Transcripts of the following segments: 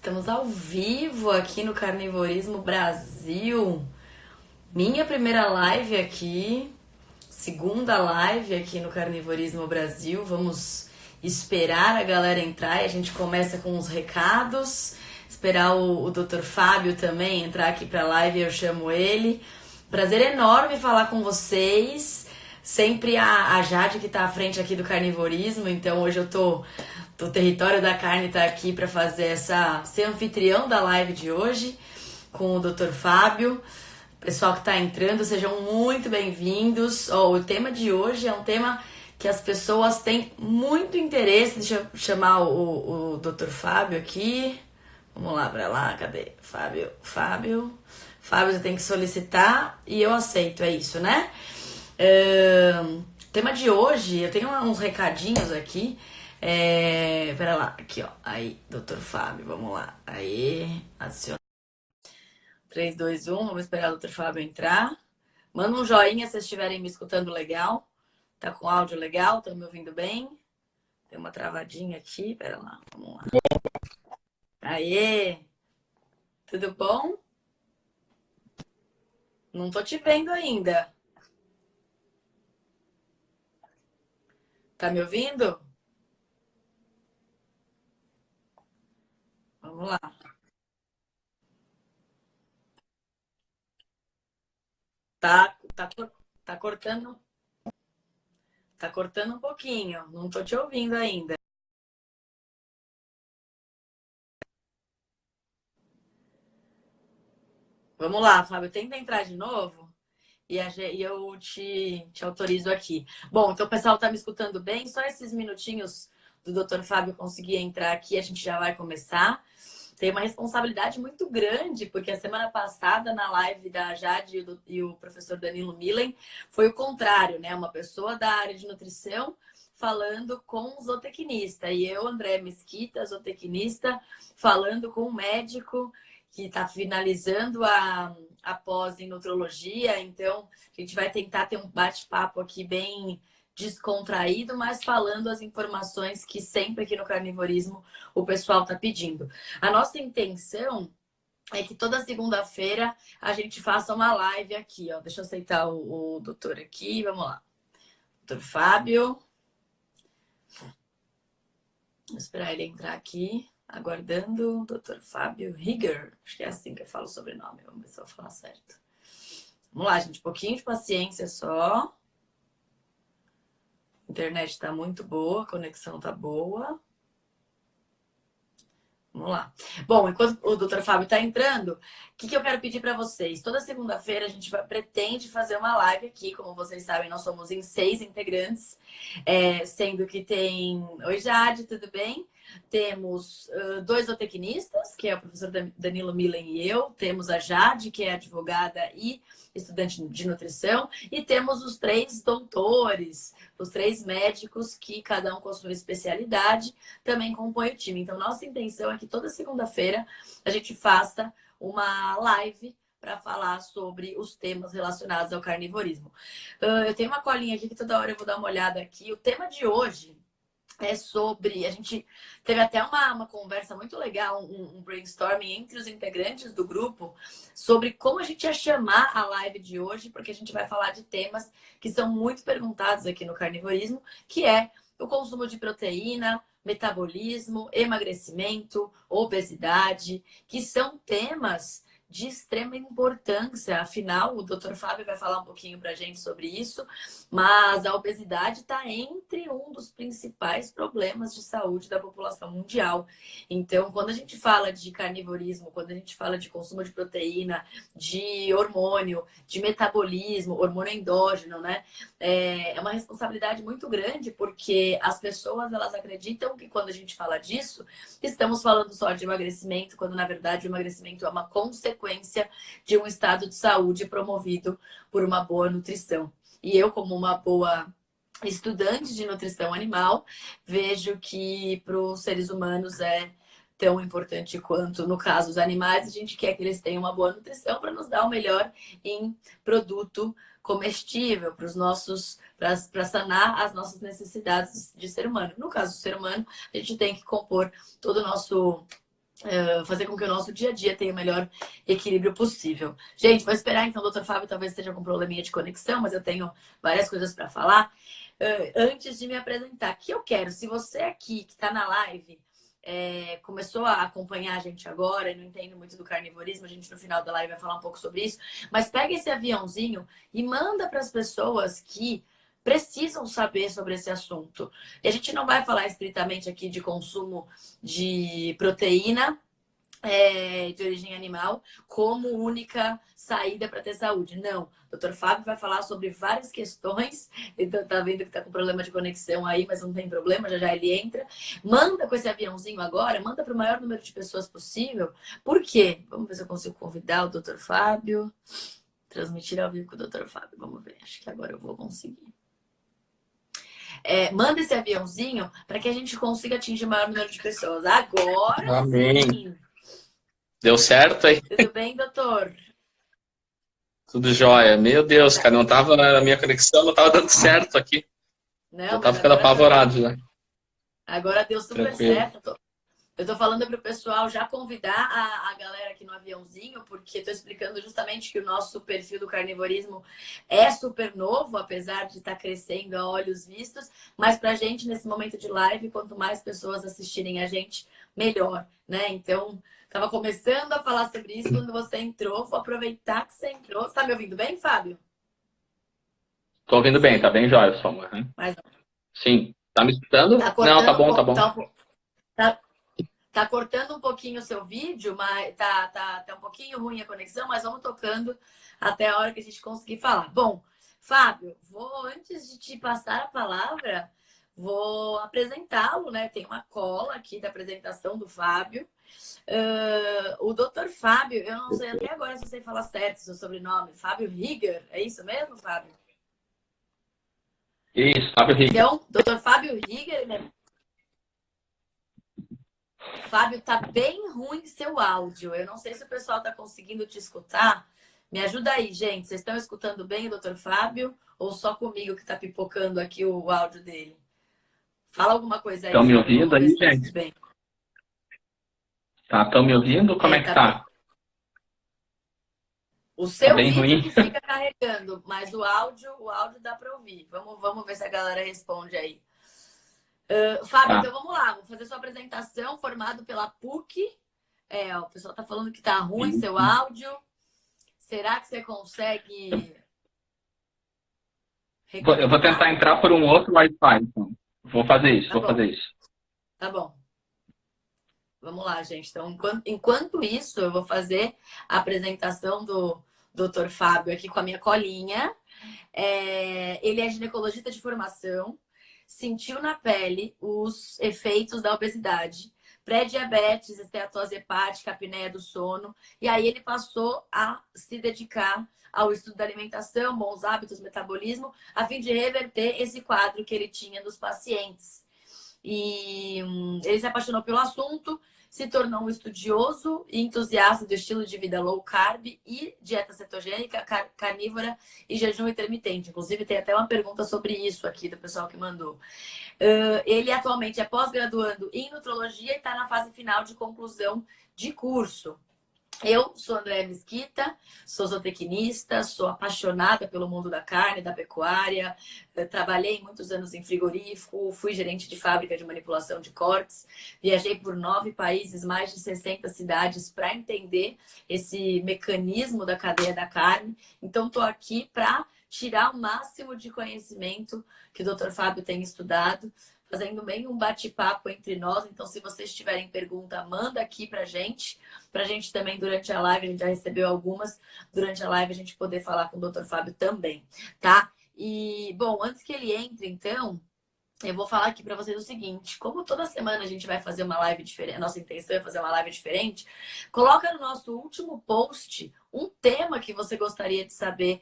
Estamos ao vivo aqui no Carnivorismo Brasil. Minha primeira live aqui, segunda live aqui no Carnivorismo Brasil. Vamos esperar a galera entrar e a gente começa com os recados. Esperar o Dr. Fábio também entrar aqui para a live, eu chamo ele. Prazer enorme falar com vocês. Sempre a Jade que tá à frente aqui do Carnivorismo, então hoje eu tô do Território da Carne, tá aqui para fazer ser anfitrião da live de hoje com o Dr. Fábio. Pessoal que tá entrando, sejam muito bem-vindos. O tema de hoje é um tema que as pessoas têm muito interesse. Deixa eu chamar o Dr. Fábio aqui. Vamos lá para lá, cadê? Fábio, você tem que solicitar e eu aceito, é isso, né? Tema de hoje, eu tenho uns recadinhos aqui. Pera lá, aqui ó. Aí, Dr. Fábio, vamos lá. Aí, adiciona. 3, 2, 1, vamos esperar o Dr. Fábio entrar. Manda um joinha se vocês estiverem me escutando legal. Tá com áudio legal? Estão me ouvindo bem? Tem uma travadinha aqui, pera lá, vamos lá. Aê! Tudo bom? Não tô te vendo ainda. Tá me ouvindo? Vamos lá. Tá, tá, tá cortando. Tá cortando um pouquinho. Não tô te ouvindo ainda. Vamos lá, Fábio. Tenta entrar de novo e eu te autorizo aqui. Bom, então o pessoal tá me escutando bem. Só esses minutinhos do Dr. Fábio conseguir entrar aqui, a gente já vai começar. Tem uma responsabilidade muito grande, porque a semana passada, na live da Jade e o professor Danilo Millen, foi o contrário, né? Uma pessoa da área de nutrição falando com um zootecnista. E eu, André Mesquita, zootecnista, falando com um médico que está finalizando a pós em nutrologia. Então, a gente vai tentar ter um bate-papo aqui bem descontraído, mas falando as informações que sempre aqui no Carnivorismo o pessoal está pedindo. A nossa intenção é que toda segunda-feira a gente faça uma live aqui, ó. Deixa eu aceitar o doutor aqui, vamos lá. Doutor Fábio. Vou esperar ele entrar aqui. Aguardando o Dr. Fábio Rieger. Acho que é assim que eu falo o sobrenome. Vamos ver se eu vou falar certo. Vamos lá, gente. Um pouquinho de paciência só. A internet está muito boa, a conexão está boa. Vamos lá. Bom, enquanto o Dr. Fábio está entrando, o que eu quero pedir para vocês? Toda segunda-feira a gente pretende fazer uma live aqui. Como vocês sabem, nós somos em 6 integrantes, sendo que tem... Oi, Jade, tudo bem? Temos 2 zootecnistas, que é o professor Danilo Millen e eu. Temos a Jade, que é advogada e estudante de nutrição. E temos os 3 doutores, os 3 médicos, que cada um com a sua especialidade, também compõem o time. Então, nossa intenção é que toda segunda-feira a gente faça uma live para falar sobre os temas relacionados ao carnivorismo. Eu tenho uma colinha aqui que toda hora eu vou dar uma olhada aqui. O tema de hoje é sobre... A gente teve até uma conversa muito legal, um brainstorming entre os integrantes do grupo sobre como a gente ia chamar a live de hoje, porque a gente vai falar de temas que são muito perguntados aqui no Carnivorismo, que é o consumo de proteína, metabolismo, emagrecimento, obesidade, que são temas de extrema importância. Afinal, o Dr. Fábio vai falar um pouquinho para a gente sobre isso, mas a obesidade está entre um dos principais problemas de saúde da população mundial. Então, quando a gente fala de carnivorismo, quando a gente fala de consumo de proteína, de hormônio, de metabolismo, hormônio endógeno, né? É uma responsabilidade muito grande, porque as pessoas, elas acreditam que quando a gente fala disso, estamos falando só de emagrecimento, quando na verdade o emagrecimento é uma consequência de um estado de saúde promovido por uma boa nutrição. E eu, como uma boa estudante de nutrição animal, vejo que para os seres humanos é tão importante quanto, no caso, os animais. A gente quer que eles tenham uma boa nutrição para nos dar o melhor em produto comestível para sanar as nossas necessidades de ser humano. No caso do ser humano, a gente tem que compor todo o nosso fazer com que o nosso dia a dia tenha o melhor equilíbrio possível. Gente, vou esperar então, doutor Fábio, talvez esteja com probleminha de conexão, mas eu tenho várias coisas para falar. Antes de me apresentar, que eu quero, se você aqui que está na live começou a acompanhar a gente agora e não entende muito do carnivorismo, a gente no final da live vai falar um pouco sobre isso, mas pega esse aviãozinho e manda para as pessoas que precisam saber sobre esse assunto. E a gente não vai falar estritamente aqui de consumo de proteína de origem animal como única saída para ter saúde. Não. O Dr. Fábio vai falar sobre várias questões. Então, tá vendo que tá com problema de conexão aí, mas não tem problema, já já ele entra. Manda com esse aviãozinho agora, manda para o maior número de pessoas possível. Por quê? Vamos ver se eu consigo convidar o Dr. Fábio. Transmitir ao vivo com o Dr. Fábio. Vamos ver. Acho que agora eu vou conseguir. Manda esse aviãozinho para que a gente consiga atingir o maior número de pessoas. Agora Amém. sim! Deu certo aí? Tudo bem, doutor? Tudo jóia. Meu Deus, cara, não tava, a minha conexão não tava dando certo aqui. Não, Eu tava mas ficando agora tá dando. apavorado já. Agora deu super Tranquilo. certo. Eu tô falando para o pessoal já convidar a galera aqui no aviãozinho, porque tô explicando justamente que o nosso perfil do carnivorismo é super novo, apesar de estar crescendo a olhos vistos. Mas pra gente, nesse momento de live, quanto mais pessoas assistirem a gente, melhor, né? Então, tava começando a falar sobre isso quando você entrou. Vou aproveitar que você entrou. Você tá me ouvindo bem, Fábio? Tô ouvindo bem, tá Sim? bem jóia o som. Uhum. Mas Sim. Tá me escutando? tá Não, tá cortando um bom, tá pouco. bom. Tá cortando um pouquinho o seu vídeo, mas tá um pouquinho ruim a conexão, mas vamos tocando até a hora que a gente conseguir falar. Bom, Fábio, antes de te passar a palavra, vou apresentá-lo, né? Tem uma cola aqui da apresentação do Fábio. O doutor Fábio, eu não sei até agora se eu sei falar certo seu sobrenome, Fábio Rieger, é isso mesmo, Fábio? Isso, Fábio Riga. Então, doutor Fábio Rieger, né? Fábio, tá bem ruim seu áudio. Eu não sei se o pessoal tá conseguindo te escutar. Me ajuda aí, gente. Vocês estão escutando bem o doutor Fábio? Ou só comigo que tá pipocando aqui o áudio dele? Fala alguma coisa aí, Estão me Fábio. ouvindo Vamos ver aí, se tá tudo gente? bem. Tá, estão me ouvindo? Como é que Tá bem. tá? O Tá seu bem vídeo ruim? que fica carregando, mas o áudio dá para ouvir. Vamos ver se a galera responde aí. Fábio, Tá. então vamos lá. Vou fazer sua apresentação formado pela PUC. O pessoal tá falando que tá ruim seu áudio. Será que você consegue Eu vou reconectar? tentar entrar por um outro Wi-Fi, então. Vou fazer isso, Tá vou bom, fazer isso. tá bom. Vamos lá, gente. Então, enquanto isso, eu vou fazer a apresentação do Dr. Fábio aqui com a minha colinha. Ele é ginecologista de formação, sentiu na pele os efeitos da obesidade, pré-diabetes, esteatose hepática, apneia do sono, e aí ele passou a se dedicar ao estudo da alimentação, bons hábitos, metabolismo, a fim de reverter esse quadro que ele tinha dos pacientes. E ele se apaixonou pelo assunto, se tornou um estudioso e entusiasta do estilo de vida low carb e dieta cetogênica, carnívora e jejum intermitente. Inclusive, tem até uma pergunta sobre isso aqui do pessoal que mandou. Ele atualmente é pós-graduando em nutrologia e está na fase final de conclusão de curso. Eu sou Andréa Mesquita, sou zootecnista, sou apaixonada pelo mundo da carne, da pecuária. Trabalhei muitos anos em frigorífico, fui gerente de fábrica de manipulação de cortes, viajei por 9 países, mais de 60 cidades para entender esse mecanismo da cadeia da carne. Então, estou aqui para tirar o máximo de conhecimento que o Dr. Fábio tem estudado, fazendo bem um bate-papo entre nós. Então, se vocês tiverem pergunta, manda aqui pra gente também durante a live, a gente já recebeu algumas, durante a live a gente poder falar com o Dr. Fábio também, tá? E, bom, antes que ele entre, então, eu vou falar aqui para vocês o seguinte: como toda semana a gente vai fazer uma live diferente, a nossa intenção é fazer uma live diferente, coloca no nosso último post um tema que você gostaria de saber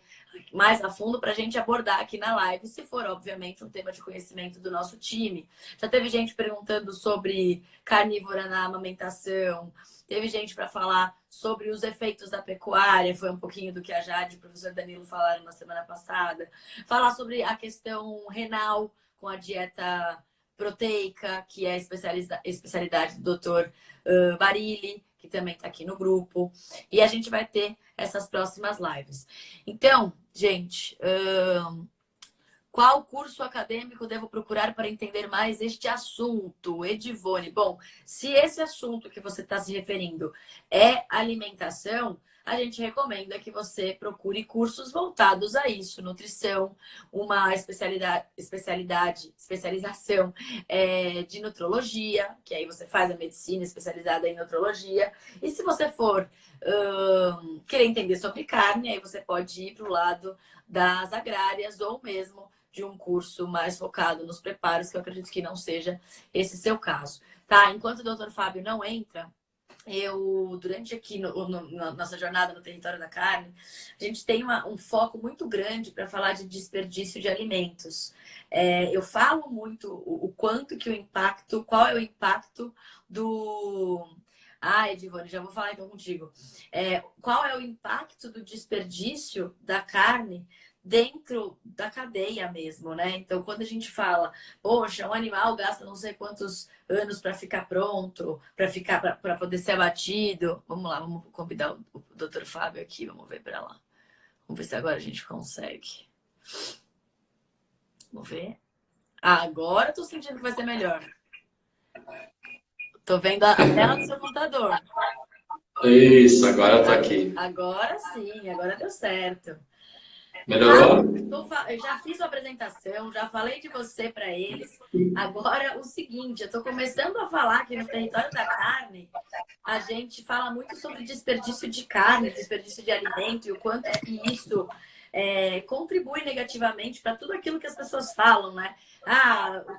mais a fundo para a gente abordar aqui na live, se for, obviamente, um tema de conhecimento do nosso time. Já teve gente perguntando sobre carnívora na amamentação, teve gente para falar sobre os efeitos da pecuária, foi um pouquinho do que a Jade e o professor Danilo falaram na semana passada. Falar sobre a questão renal com a dieta proteica, que é a especialidade do Dr. Barilli, que também está aqui no grupo. E a gente vai ter essas próximas lives. Então, gente, qual curso acadêmico devo procurar para entender mais este assunto? Edivone, bom, se esse assunto que você está se referindo é alimentação, a gente recomenda que você procure cursos voltados a isso, nutrição, uma especialização de nutrologia, que aí você faz a medicina especializada em nutrologia. E se você for querer entender sobre carne, aí você pode ir para o lado das agrárias ou mesmo de um curso mais focado nos preparos, que eu acredito que não seja esse seu caso. Tá? Enquanto o Dr. Fábio não entra, durante aqui na nossa jornada no território da carne, a gente tem um foco muito grande para falar de desperdício de alimentos. Eu falo muito o quanto que o impacto, qual é o impacto do... Edivone, já vou falar então contigo. Qual é o impacto do desperdício da carne dentro da cadeia mesmo, né? Então, quando a gente fala, poxa, um animal gasta não sei quantos anos para ficar pronto, para poder ser abatido. Vamos lá, vamos convidar o Dr. Fábio aqui, vamos ver para lá. Vamos ver se agora a gente consegue. Vamos ver. Agora tô sentindo que vai ser melhor. Tô vendo a tela do seu computador. Isso, agora eu tô aqui. Agora sim, agora deu certo. Melhorou? Eu já fiz a apresentação, já falei de você para eles. Agora, o seguinte, eu estou começando a falar aqui no território da carne, a gente fala muito sobre desperdício de carne, desperdício de alimento e o quanto é que isso contribui negativamente para tudo aquilo que as pessoas falam, né?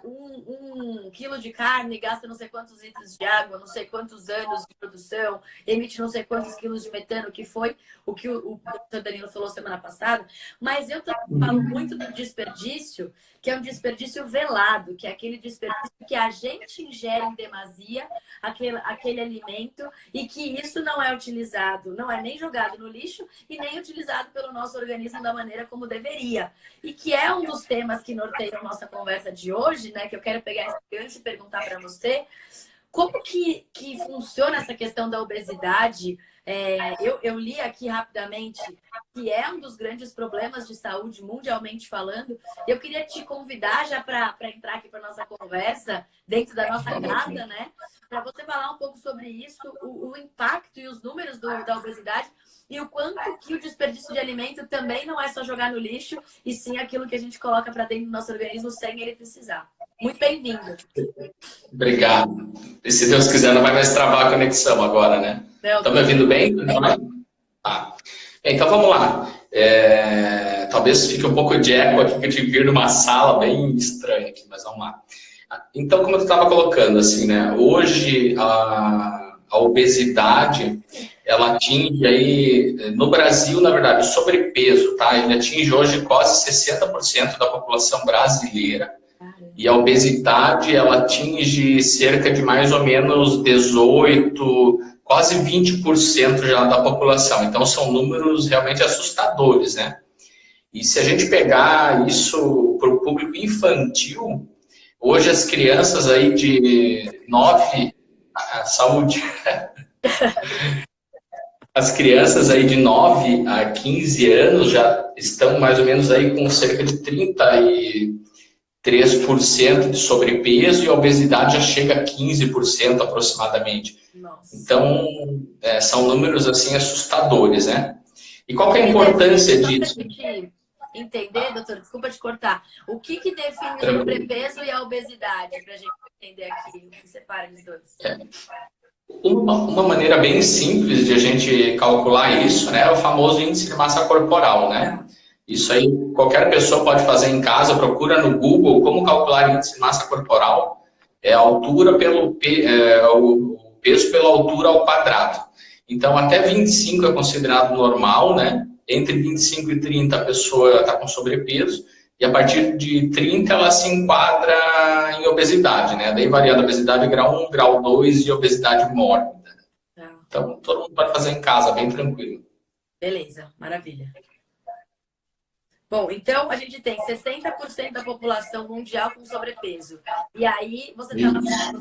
Um quilo de carne gasta não sei quantos litros de água, não sei quantos anos de produção, emite não sei quantos quilos de metano, que foi o que o Dr. Danilo falou semana passada. Mas eu também falo muito do desperdício, que é um desperdício velado, que é aquele desperdício que a gente ingere em demasia aquele alimento e que isso não é utilizado, não é nem jogado no lixo e nem utilizado pelo nosso organismo da maneira como deveria. E que é um dos temas que norteiam a nossa conversa de hoje, né? Que eu quero pegar esse gancho e perguntar para você como que funciona essa questão da obesidade. Eu li aqui rapidamente que é um dos grandes problemas de saúde mundialmente falando. Eu queria te convidar já para entrar aqui para nossa conversa dentro da nossa casa, né? Para você falar um pouco sobre isso, o impacto e os números da obesidade e o quanto que o desperdício de alimento também não é só jogar no lixo, e sim aquilo que a gente coloca para dentro do nosso organismo sem ele precisar. Muito bem-vindo. Obrigado. E se Deus quiser, não vai mais travar a conexão agora, né? Estão me ouvindo bem? Tá. Então vamos lá. Talvez fique um pouco de eco aqui, que eu tive que vir numa sala bem estranha aqui, mas vamos lá. Então, como eu estava colocando, assim, né? Hoje a obesidade, ela atinge aí, no Brasil, na verdade, o sobrepeso, tá? Ele atinge hoje quase 60% da população brasileira. E a obesidade, ela atinge cerca de mais ou menos 18, quase 20% já da população. Então, são números realmente assustadores, né? E se a gente pegar isso para o público infantil, hoje as crianças aí de 9... Saúde! As crianças aí de 9 a 15 anos já estão mais ou menos aí com cerca de 33% de sobrepeso e a obesidade já chega a 15% aproximadamente. Nossa. Então, são números assim assustadores, né? E qual que é a importância disso? Entender, doutor, desculpa te cortar. O que define o sobrepeso e a obesidade, para a gente entender aqui, o que separa os dois? Uma maneira bem simples de a gente calcular isso, né, é o famoso índice de massa corporal, né? Isso aí qualquer pessoa pode fazer em casa, procura no Google como calcular índice de massa corporal, a altura o peso pela altura ao quadrado. Então até 25 é considerado normal, né? Entre 25 e 30 a pessoa está com sobrepeso e a partir de 30 ela se enquadra em obesidade, né? Daí varia da obesidade grau 1, grau 2 e obesidade mórbida. Então todo mundo pode fazer em casa, bem tranquilo. Beleza, maravilha. Bom, então a gente tem 60% da população mundial com sobrepeso. E aí você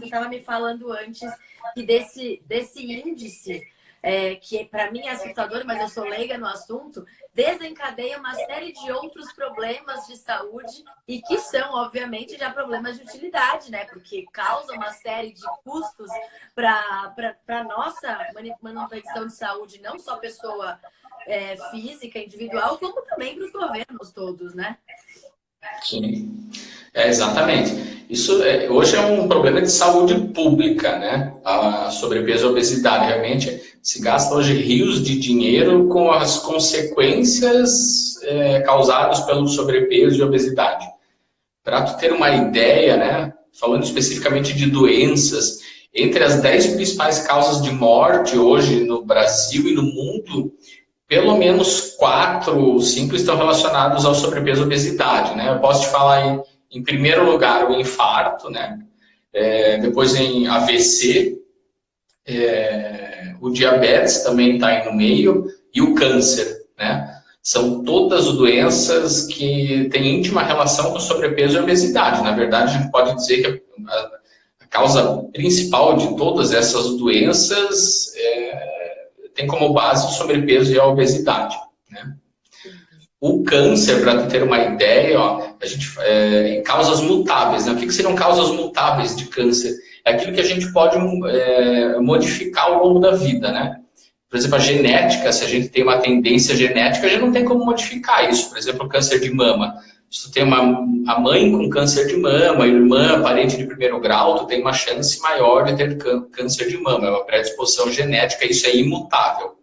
estava me falando antes que desse índice, que para mim é assustador, mas eu sou leiga no assunto, desencadeia uma série de outros problemas de saúde e que são, obviamente, já problemas de utilidade, né? Porque causa uma série de custos para a nossa manutenção de saúde, não só pessoa física, individual, como também para os governos todos, né? Sim, exatamente. Isso hoje é um problema de saúde pública, né? A sobrepeso e a obesidade. Realmente se gasta hoje rios de dinheiro com as consequências causadas pelo sobrepeso e obesidade. Para tu ter uma ideia, né? Falando especificamente de doenças, entre as 10 principais causas de morte hoje no Brasil e no mundo, pelo menos 4, 5 estão relacionados ao sobrepeso e obesidade, né? Eu posso te falar em primeiro lugar o infarto, né? Depois em AVC, o diabetes também está aí no meio e o câncer, né? São todas doenças que têm íntima relação com sobrepeso e obesidade. Na verdade, a gente pode dizer que a causa principal de todas essas doenças tem como base o sobrepeso e a obesidade, né? O câncer, para ter uma ideia, ó, a gente, causas mutáveis, né? O que seriam causas mutáveis de câncer? É aquilo que a gente pode modificar ao longo da vida, né? Por exemplo, a genética, se a gente tem uma tendência genética, a gente não tem como modificar isso. Por exemplo, o câncer de mama. Se tu tem a mãe com câncer de mama, irmã, parente de primeiro grau, tu tem uma chance maior de ter câncer de mama. É uma predisposição genética, isso é imutável.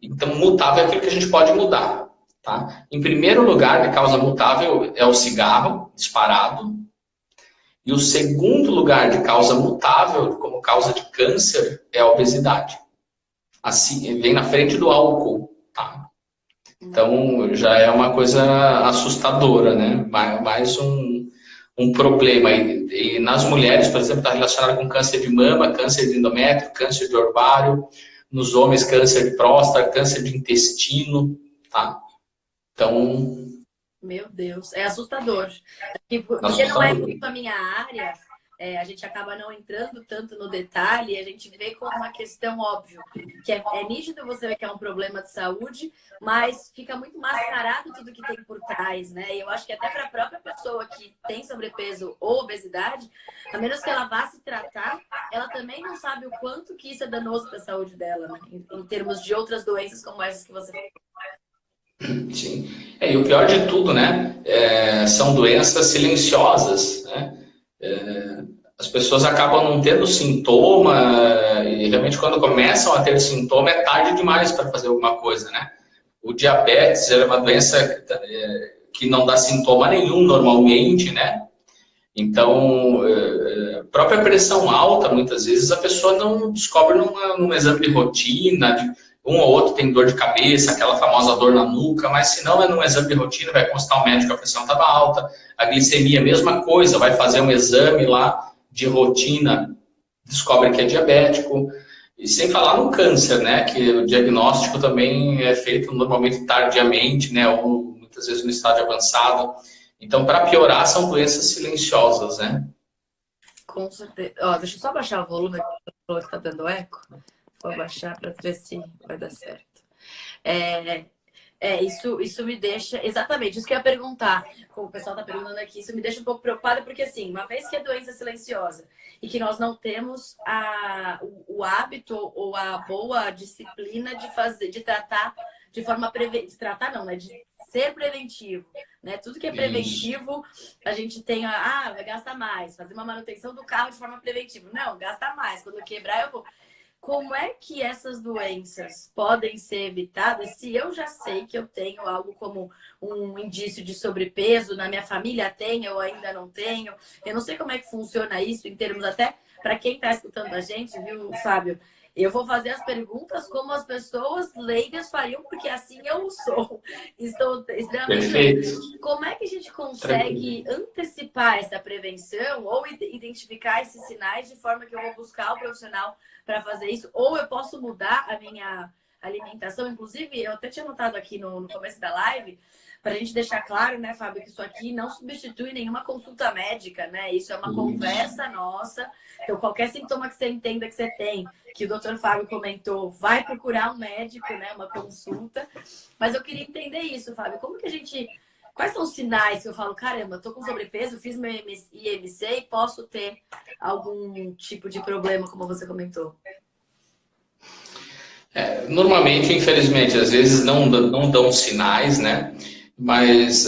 Então, mutável é aquilo que a gente pode mudar. Tá? Em primeiro lugar, de causa mutável, é o cigarro, disparado. E o segundo lugar de causa mutável, como causa de câncer, é a obesidade. Assim, vem na frente do álcool. Tá? Então, já é uma coisa assustadora, né? Mais um problema. E nas mulheres, por exemplo, está relacionado com câncer de mama, câncer de endométrio, câncer de ovário. Nos homens, câncer de próstata, câncer de intestino, tá? Então... Meu Deus, é assustador. Porque não é muito a minha área, a gente acaba não entrando tanto no detalhe, a gente vê como uma questão óbvia, que é nítido você ver que é um problema de saúde, mas fica muito mascarado tudo que tem por trás, né? E eu acho que até para a própria pessoa que tem sobrepeso ou obesidade, a menos que ela vá se tratar, ela também não sabe o quanto que isso é danoso para a saúde dela, né? Em termos de outras doenças como essas que você falou. Sim. E o pior de tudo, né? São doenças silenciosas, né? As pessoas acabam não tendo sintoma e realmente quando começam a ter sintoma é tarde demais para fazer alguma coisa, né? O diabetes é uma doença que não dá sintoma nenhum normalmente, né? Então, própria pressão alta, muitas vezes a pessoa não descobre num exame de rotina, um ou outro tem dor de cabeça, aquela famosa dor na nuca, mas se não é num exame de rotina, vai consultar um médico, a pressão estava alta, a glicemia, mesma coisa, vai fazer um exame lá de rotina, descobre que é diabético, e sem falar no câncer, né, que o diagnóstico também é feito normalmente tardiamente, né, ou muitas vezes no estágio avançado. Então, para piorar, são doenças silenciosas, né? Com certeza. Ó, deixa eu só baixar o volume, que está dando eco. Vou baixar para ver se vai dar certo. Isso me deixa... Exatamente, isso que eu ia perguntar. Como o pessoal está perguntando aqui, isso me deixa um pouco preocupada, porque assim, uma vez que é doença silenciosa e que nós não temos o hábito ou a boa disciplina de tratar de forma preventiva... De tratar não, né? De ser preventivo, né? Tudo que é preventivo, a gente tem vai gastar mais, fazer uma manutenção do carro de forma preventiva. Não, gasta mais. Quando quebrar, eu vou... Como é que essas doenças podem ser evitadas se eu já sei que eu tenho algo como um indício de sobrepeso, na minha família tem, eu ainda não tenho? Eu não sei como é que funciona isso em termos até para quem está escutando a gente, viu, Fábio? Eu vou fazer as perguntas como as pessoas leigas fariam, porque assim eu sou. Estou extremamente leiga. Como é que a gente consegue antecipar essa prevenção ou identificar esses sinais de forma que eu vou buscar o profissional para fazer isso? Ou eu posso mudar alimentação. Inclusive, eu até tinha notado aqui no começo da live, para a gente deixar claro, né, Fábio, que isso aqui não substitui nenhuma consulta médica, né? Isso é uma conversa nossa. Então, qualquer sintoma que você entenda que você tem, que o doutor Fábio comentou, vai procurar um médico, né? Uma consulta. Mas eu queria entender isso, Fábio. Como que a gente... Quais são os sinais que eu falo, caramba, tô com sobrepeso, fiz meu IMC e posso ter algum tipo de problema, como você comentou? Normalmente, infelizmente, às vezes não dão sinais, né? Mas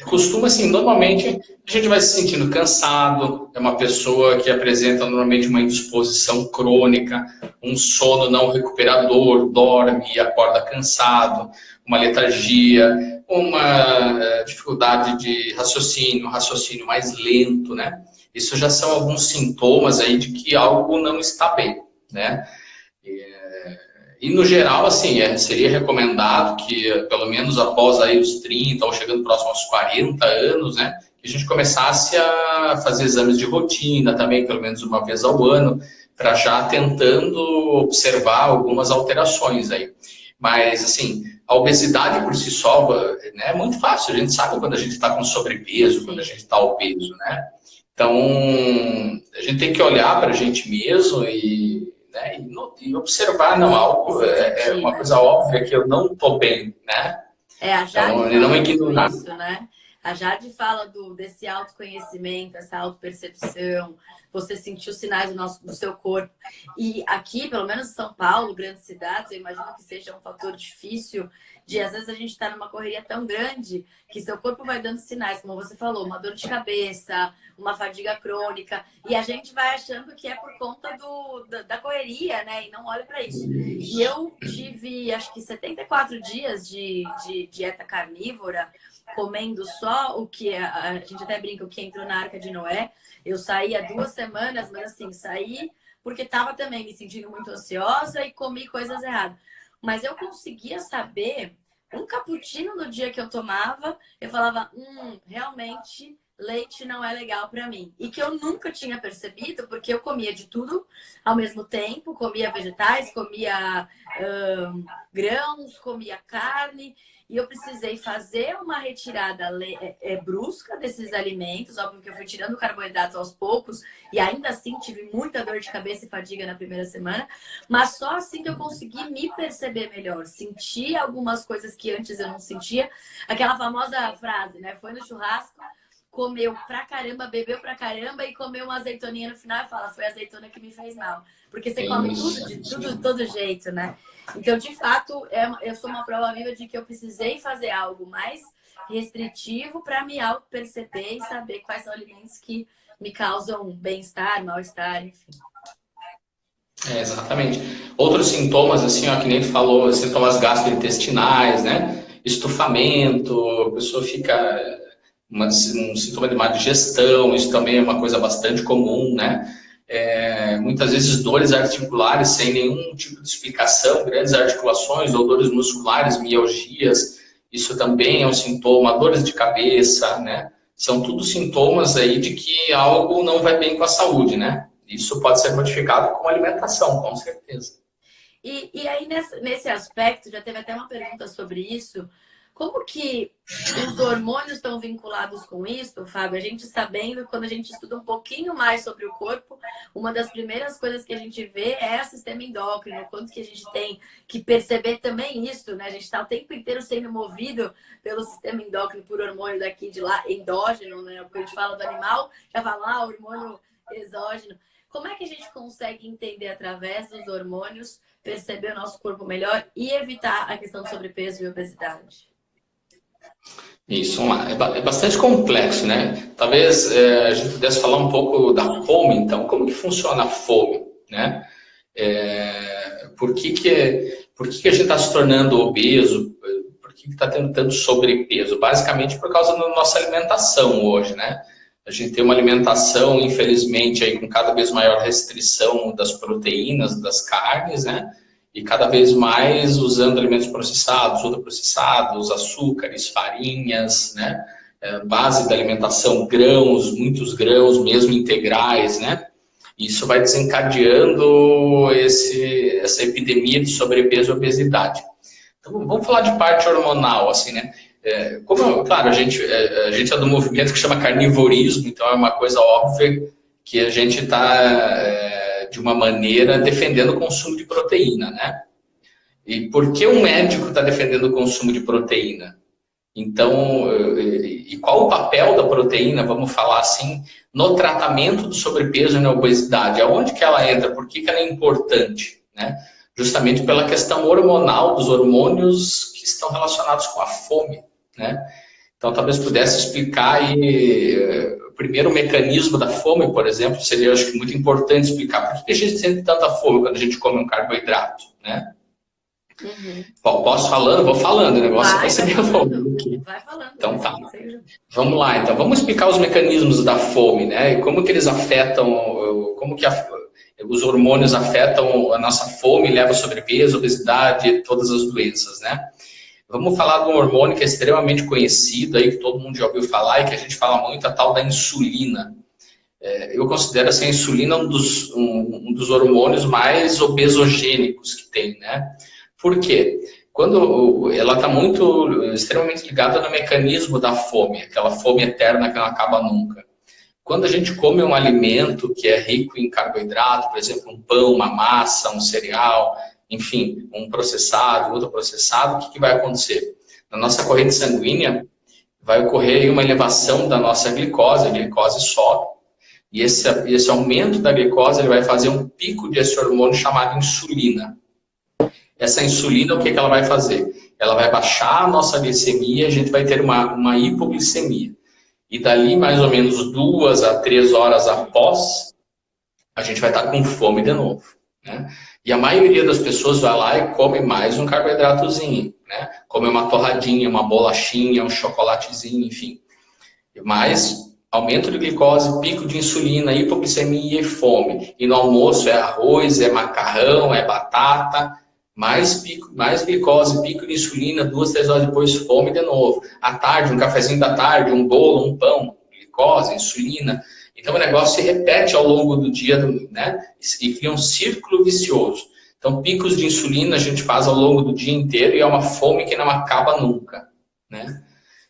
costuma, assim, normalmente a gente vai se sentindo cansado, é uma pessoa que apresenta normalmente uma indisposição crônica, um sono não recuperador, dorme e acorda cansado, uma letargia, uma dificuldade de raciocínio mais lento, né? Isso já são alguns sintomas aí de que algo não está bem, né? E no geral, assim, seria recomendado que, pelo menos após aí os 30 ou chegando próximo aos 40 anos, né, que a gente começasse a fazer exames de rotina também, pelo menos uma vez ao ano, para já tentando observar algumas alterações aí. Mas, assim, a obesidade por si só, né, é muito fácil. A gente sabe quando a gente está com sobrepeso, quando a gente está obeso, né? Então, a gente tem que olhar para a gente mesmo e observar, não, algo é uma coisa óbvia que eu não estou bem, né? A Jade então, fala não ignorar isso, né? A Jade fala desse autoconhecimento, essa autopercepção, você sentir os sinais do seu corpo. E aqui, pelo menos em São Paulo, grandes cidades, eu imagino que seja um fator difícil de, às vezes, a gente está numa correria tão grande que seu corpo vai dando sinais, como você falou, uma dor de cabeça, uma fadiga crônica, e a gente vai achando que é por conta da correria, né? E não olha para isso. E eu tive, acho que 74 dias de dieta carnívora, comendo só o que a gente até brinca, o que entrou na Arca de Noé. Eu saí há 2 semanas, mas assim, saí porque estava também me sentindo muito ansiosa e comi coisas erradas. Mas eu conseguia saber, um cappuccino no dia que eu tomava, eu falava, realmente leite não é legal para mim. E que eu nunca tinha percebido, porque eu comia de tudo ao mesmo tempo, comia vegetais, comia grãos, comia carne, e eu precisei fazer uma retirada brusca desses alimentos. Óbvio que eu fui tirando carboidrato aos poucos, e ainda assim tive muita dor de cabeça e fadiga na primeira semana, mas só assim que eu consegui me perceber melhor, sentir algumas coisas que antes eu não sentia. Aquela famosa frase, né? Foi no churrasco, comeu pra caramba, bebeu pra caramba e comeu uma azeitoninha no final e fala, foi a azeitona que me fez mal. Porque você come tudo, de todo jeito, né? Então, de fato, eu sou uma prova viva de que eu precisei fazer algo mais restritivo para me auto-perceber e saber quais são os alimentos que me causam bem-estar, mal-estar, enfim. Exatamente. Outros sintomas, assim, ó, que nem tu falou, sintomas gastrointestinais, né? Estufamento, a pessoa fica... um sintoma de má digestão, isso também é uma coisa bastante comum, né? Muitas vezes dores articulares sem nenhum tipo de explicação, grandes articulações ou dores musculares, mialgias, isso também é um sintoma, dores de cabeça, né? São tudo sintomas aí de que algo não vai bem com a saúde, né? Isso pode ser modificado com alimentação, com certeza. E aí, nesse aspecto, já teve até uma pergunta sobre isso. Como que os hormônios estão vinculados com isso, Fábio? A gente sabendo, quando a gente estuda um pouquinho mais sobre o corpo, uma das primeiras coisas que a gente vê é o sistema endócrino, o quanto que a gente tem que perceber também isso, né? A gente está o tempo inteiro sendo movido pelo sistema endócrino, por hormônio daqui e de lá, endógeno, né? Porque a gente fala do animal, já fala hormônio exógeno. Como é que a gente consegue entender através dos hormônios, perceber o nosso corpo melhor e evitar a questão do sobrepeso e obesidade? Isso, vamos lá. É bastante complexo, né? Talvez a gente pudesse falar um pouco da fome, então. Como que funciona a fome, né? Por que a gente está se tornando obeso? Por que está tendo tanto sobrepeso? Basicamente por causa da nossa alimentação hoje, né? A gente tem uma alimentação, infelizmente, aí, com cada vez maior restrição das proteínas, das carnes, né? E cada vez mais usando alimentos processados, ultraprocessados, açúcares, farinhas, né? Base da alimentação, grãos, muitos grãos, mesmo integrais, né? Isso vai desencadeando essa epidemia de sobrepeso e obesidade. Então, vamos falar de parte hormonal, assim, né? Claro, a gente é do movimento que chama carnivorismo, então é uma coisa óbvia que a gente está, de uma maneira, defendendo o consumo de proteína, né? E por que um médico está defendendo o consumo de proteína? Então, e qual o papel da proteína, vamos falar assim, no tratamento do sobrepeso e na obesidade? Aonde que ela entra? Por que ela é importante? Né? Justamente pela questão hormonal, dos hormônios que estão relacionados com a fome. Né? Então, talvez pudesse explicar aí, primeiro o mecanismo da fome, por exemplo, seria, acho que, muito importante explicar por que a gente sente tanta fome quando a gente come um carboidrato, né? Uhum. Posso falando? Vou falando, o negócio vai ser meio longo aqui. Vai falando. Então tá. Vamos lá, então. Vamos explicar os mecanismos da fome, né? E como que eles afetam, como que os hormônios afetam a nossa fome, levam sobrepeso, obesidade, todas as doenças, né? Vamos falar de um hormônio que é extremamente conhecido, aí, que todo mundo já ouviu falar e que a gente fala muito, a tal da insulina. Eu considero assim, a insulina um dos hormônios mais obesogênicos que tem, né? Por quê? Quando ela está extremamente ligada no mecanismo da fome, aquela fome eterna que não acaba nunca. Quando a gente come um alimento que é rico em carboidrato, por exemplo, um pão, uma massa, um cereal, enfim, um processado, ultraprocessado, o que vai acontecer? Na nossa corrente sanguínea vai ocorrer uma elevação da nossa glicose, a glicose sobe, e esse aumento da glicose ele vai fazer um pico desse hormônio chamado insulina. Essa insulina, o que ela vai fazer? Ela vai baixar a nossa glicemia, a gente vai ter uma hipoglicemia. E dali, mais ou menos 2 a 3 horas após, a gente vai estar com fome de novo. Né? E a maioria das pessoas vai lá e come mais um carboidratozinho. Né? Come uma torradinha, uma bolachinha, um chocolatezinho, enfim. Mas aumento de glicose, pico de insulina, hipoglicemia e fome. E no almoço é arroz, é macarrão, é batata... Mais glicose, pico de insulina, 2, 3 horas depois, fome de novo. À tarde, um cafezinho da tarde, um bolo, um pão, glicose, insulina. Então, o negócio se repete ao longo do dia, né? E cria um círculo vicioso. Então, picos de insulina a gente faz ao longo do dia inteiro e é uma fome que não acaba nunca, né?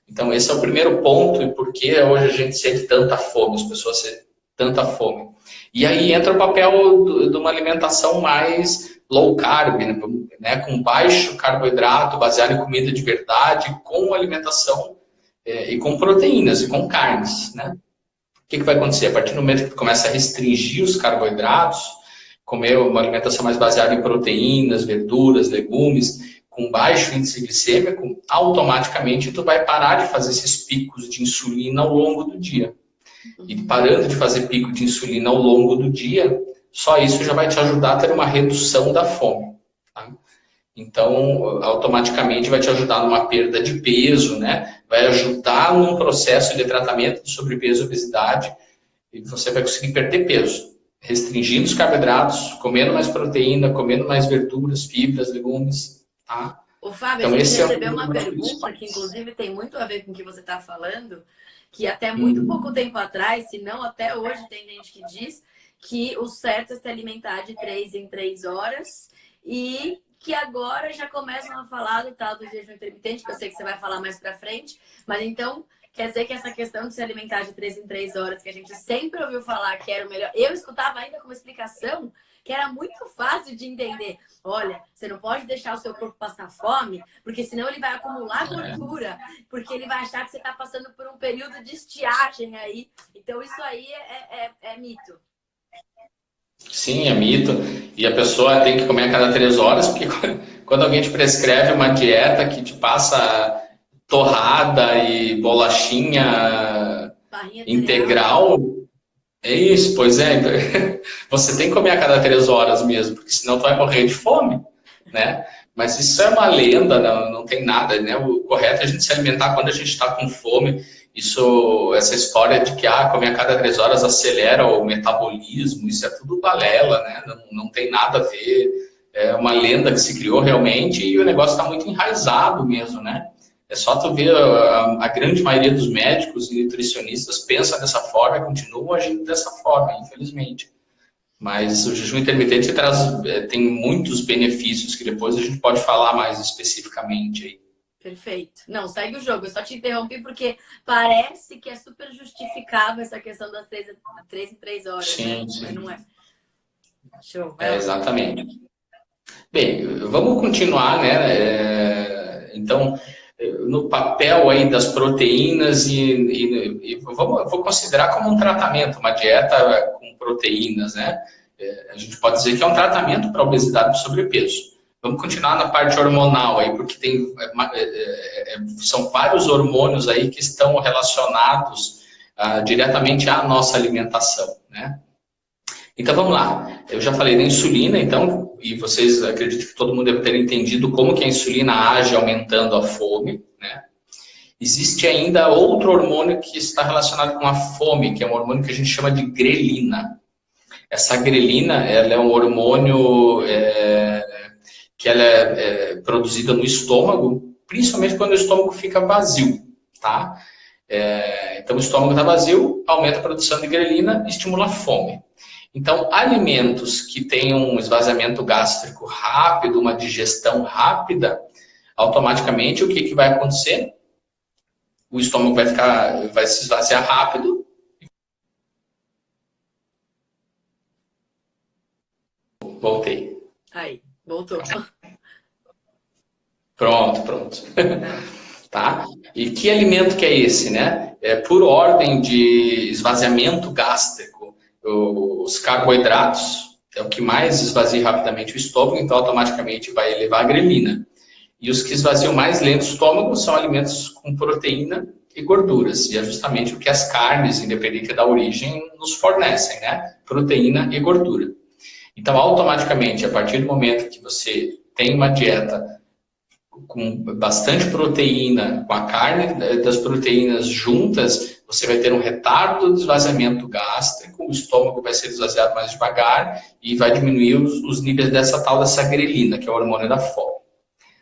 Então, esse é o primeiro ponto e por que hoje a gente sente tanta fome, as pessoas sentem tanta fome. E aí entra o papel de uma alimentação mais low carb, né, com baixo carboidrato, baseado em comida de verdade, com alimentação e com proteínas e com carnes. Né? O que vai acontecer? A partir do momento que tu começa a restringir os carboidratos, comer uma alimentação mais baseada em proteínas, verduras, legumes, com baixo índice glicêmico, automaticamente tu vai parar de fazer esses picos de insulina ao longo do dia. E parando de fazer pico de insulina ao longo do dia, só isso já vai te ajudar a ter uma redução da fome. Tá? Então, automaticamente vai te ajudar numa perda de peso, né? Vai ajudar num processo de tratamento de sobrepeso e obesidade e você vai conseguir perder peso, restringindo os carboidratos, comendo mais proteína, comendo mais verduras, fibras, legumes. Tá? Ô, Fábio, então, a gente recebeu uma pergunta que inclusive tem muito a ver com o que você está falando, que até muito pouco tempo atrás, se não até hoje, tem gente que diz que o certo é se alimentar de 3 em 3 horas e que agora já começam a falar do tal do jejum intermitente, que eu sei que você vai falar mais pra frente, mas então quer dizer que essa questão de se alimentar de 3 em 3 horas, que a gente sempre ouviu falar que era o melhor, eu escutava ainda como explicação que era muito fácil de entender. Olha, você não pode deixar o seu corpo passar fome, porque senão ele vai acumular gordura, porque ele vai achar que você está passando por um período de estiagem aí. Então isso aí é mito. Sim, é mito. E a pessoa tem que comer a cada 3 horas, porque quando alguém te prescreve uma dieta que te passa torrada e bolachinha integral, é isso, pois é. Você tem que comer a cada 3 horas mesmo, porque senão tu vai morrer de fome, né? Mas isso é uma lenda, não tem nada, né? O correto é a gente se alimentar quando a gente está com fome. Essa história de que comer a cada 3 horas acelera o metabolismo, isso é tudo balela, né? Não tem nada a ver. É uma lenda que se criou realmente e o negócio está muito enraizado mesmo, né? É só tu ver a grande maioria dos médicos e nutricionistas pensa dessa forma e continuam agindo dessa forma, infelizmente. Mas o jejum intermitente tem muitos benefícios que depois a gente pode falar mais especificamente aí. Perfeito. Não, segue o jogo. Eu só te interrompi porque parece que é super justificável essa questão das 3 em 3 horas, sim, né? sim. Mas não é. Show. Exatamente. Bem, vamos continuar, né? Então, no papel aí das proteínas vou considerar como um tratamento, uma dieta com proteínas, né? A gente pode dizer que é um tratamento para obesidade e sobrepeso. Vamos continuar na parte hormonal aí, porque são vários hormônios aí que estão relacionados diretamente à nossa alimentação, né? Então vamos lá. Eu já falei da insulina, então, e vocês acredito que todo mundo deve ter entendido como que a insulina age aumentando a fome, né? Existe ainda outro hormônio que está relacionado com a fome, que é um hormônio que a gente chama de grelina. Essa grelina, ela é um hormônio que ela é produzida no estômago, principalmente quando o estômago fica vazio, tá? Então o estômago está vazio, aumenta a produção de grelina e estimula a fome. Então, alimentos que têm um esvaziamento gástrico rápido, uma digestão rápida, automaticamente o que vai acontecer? O estômago vai se esvaziar rápido. Voltei. Aí, voltou. Pronto. Tá? E que alimento que é esse, né? Por ordem de esvaziamento gástrico, os carboidratos é o que mais esvazia rapidamente o estômago, então automaticamente vai elevar a grelina. E os que esvaziam mais lento o estômago são alimentos com proteína e gorduras. E é justamente o que as carnes, independente da origem, nos fornecem, né? Proteína e gordura. Então, automaticamente, a partir do momento que você tem uma dieta com bastante proteína, com a carne das proteínas juntas, você vai ter um retardo do esvaziamento gástrico, o estômago vai ser esvaziado mais devagar e vai diminuir os níveis dessa grelina, que é o hormônio da fome.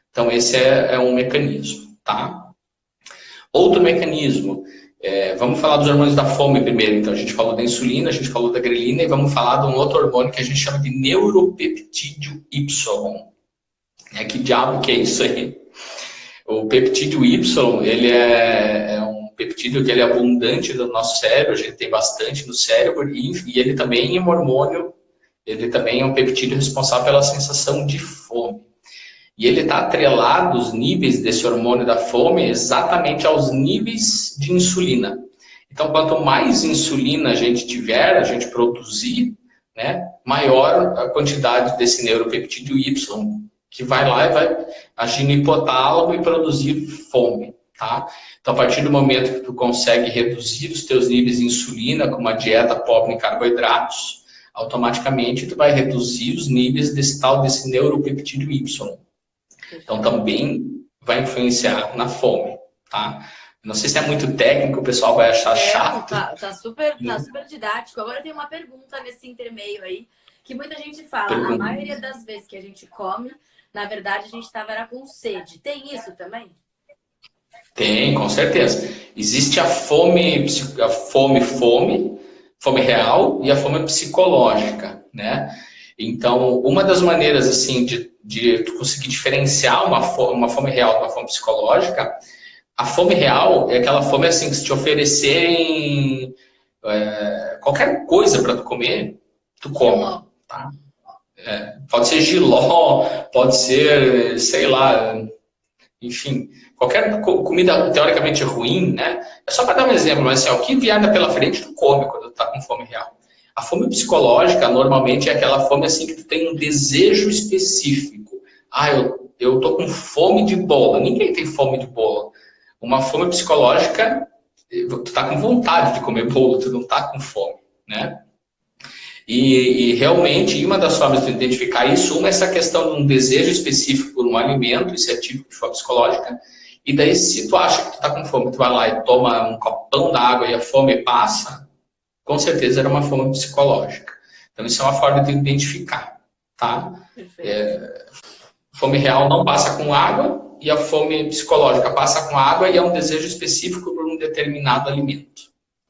Então, esse é um mecanismo, tá? Outro mecanismo, vamos falar dos hormônios da fome primeiro. Então, a gente falou da insulina, a gente falou da grelina e vamos falar de um outro hormônio que a gente chama de neuropeptídeo Y. Que diabo que é isso aí? O peptídeo Y, ele é um peptídeo que ele é abundante no nosso cérebro, a gente tem bastante no cérebro, e ele também é um hormônio, ele também é um peptídeo responsável pela sensação de fome. E ele está atrelado, os níveis desse hormônio da fome, exatamente aos níveis de insulina. Então, quanto mais insulina a gente produzir, né, maior a quantidade desse neuropeptídeo Y, que vai lá e vai agir no hipotálamo e produzir fome, tá? Então, a partir do momento que tu consegue reduzir os teus níveis de insulina com uma dieta pobre em carboidratos, automaticamente tu vai reduzir os níveis desse neuropeptídeo Y. Então, também vai influenciar na fome, tá? Não sei se é muito técnico, o pessoal vai achar chato. Tá super didático. Agora tem uma pergunta nesse intermeio aí, que muita gente fala. A maioria das vezes que a gente come, na verdade, a gente estava com sede. Tem isso também? Tem, com certeza. Existe a fome real e a fome psicológica, né? Então, uma das maneiras, assim, de conseguir diferenciar uma fome real de uma fome psicológica, a fome real é aquela fome, assim, que se te oferecerem qualquer coisa para tu comer, tu come, tá? Pode ser jiló, pode ser, sei lá, enfim, qualquer comida teoricamente ruim, né? É só para dar um exemplo, mas assim, o que vier pela frente, tu come quando tu tá com fome real. A fome psicológica, normalmente, é aquela fome assim que tu tem um desejo específico. Eu tô com fome de bola. Ninguém tem fome de bola. Uma fome psicológica, tu tá com vontade de comer bolo, tu não tá com fome, né? E realmente, uma das formas de identificar isso, uma é essa questão de um desejo específico por um alimento, isso é típico de fome psicológica, e daí se tu acha que tu tá com fome, tu vai lá e toma um copão d'água e a fome passa, com certeza era uma fome psicológica. Então isso é uma forma de identificar, tá? Fome real não passa com água e a fome psicológica passa com água e é um desejo específico por um determinado alimento.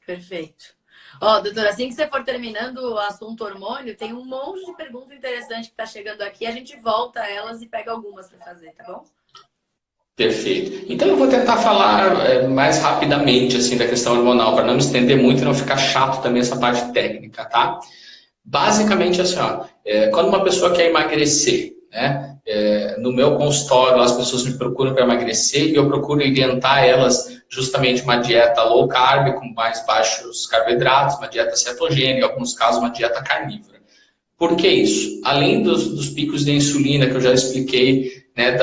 Perfeito. Ó, doutora, assim que você for terminando o assunto hormônio, tem um monte de pergunta interessante que tá chegando aqui. A gente volta a elas e pega algumas para fazer, tá bom? Perfeito. Então eu vou tentar falar mais rapidamente assim da questão hormonal, para não me estender muito e não ficar chato também essa parte técnica, tá? Basicamente assim, ó, quando uma pessoa quer emagrecer, né? No meu consultório, as pessoas me procuram para emagrecer e eu procuro orientar elas justamente uma dieta low carb, com mais baixos carboidratos, uma dieta cetogênica, em alguns casos uma dieta carnívora. Por que isso? Além dos picos de insulina que eu já expliquei, né,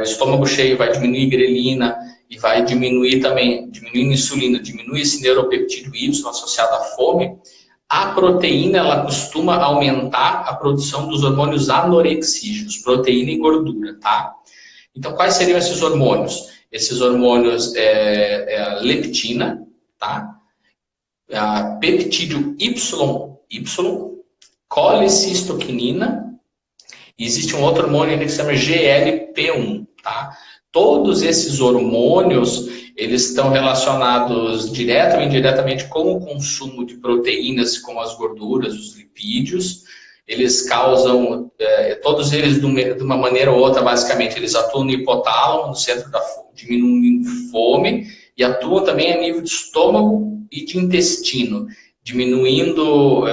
o estômago cheio vai diminuir grelina e vai diminuir também, diminuindo insulina, diminui esse neuropeptídeo Y associado à fome, a proteína ela costuma aumentar a produção dos hormônios anorexígenos, proteína e gordura, tá? Então, quais seriam esses hormônios? Esses hormônios a leptina, tá? A peptídeo YY, colicistoquinina, e existe um outro hormônio que se chama GLP-1, tá? Todos esses hormônios, eles estão relacionados direta ou indiretamente com o consumo de proteínas, como as gorduras, os lipídios. Eles causam, todos eles de uma maneira ou outra, basicamente, eles atuam no hipotálamo, no centro da fome, diminuindo fome, e atuam também a nível de estômago e de intestino, diminuindo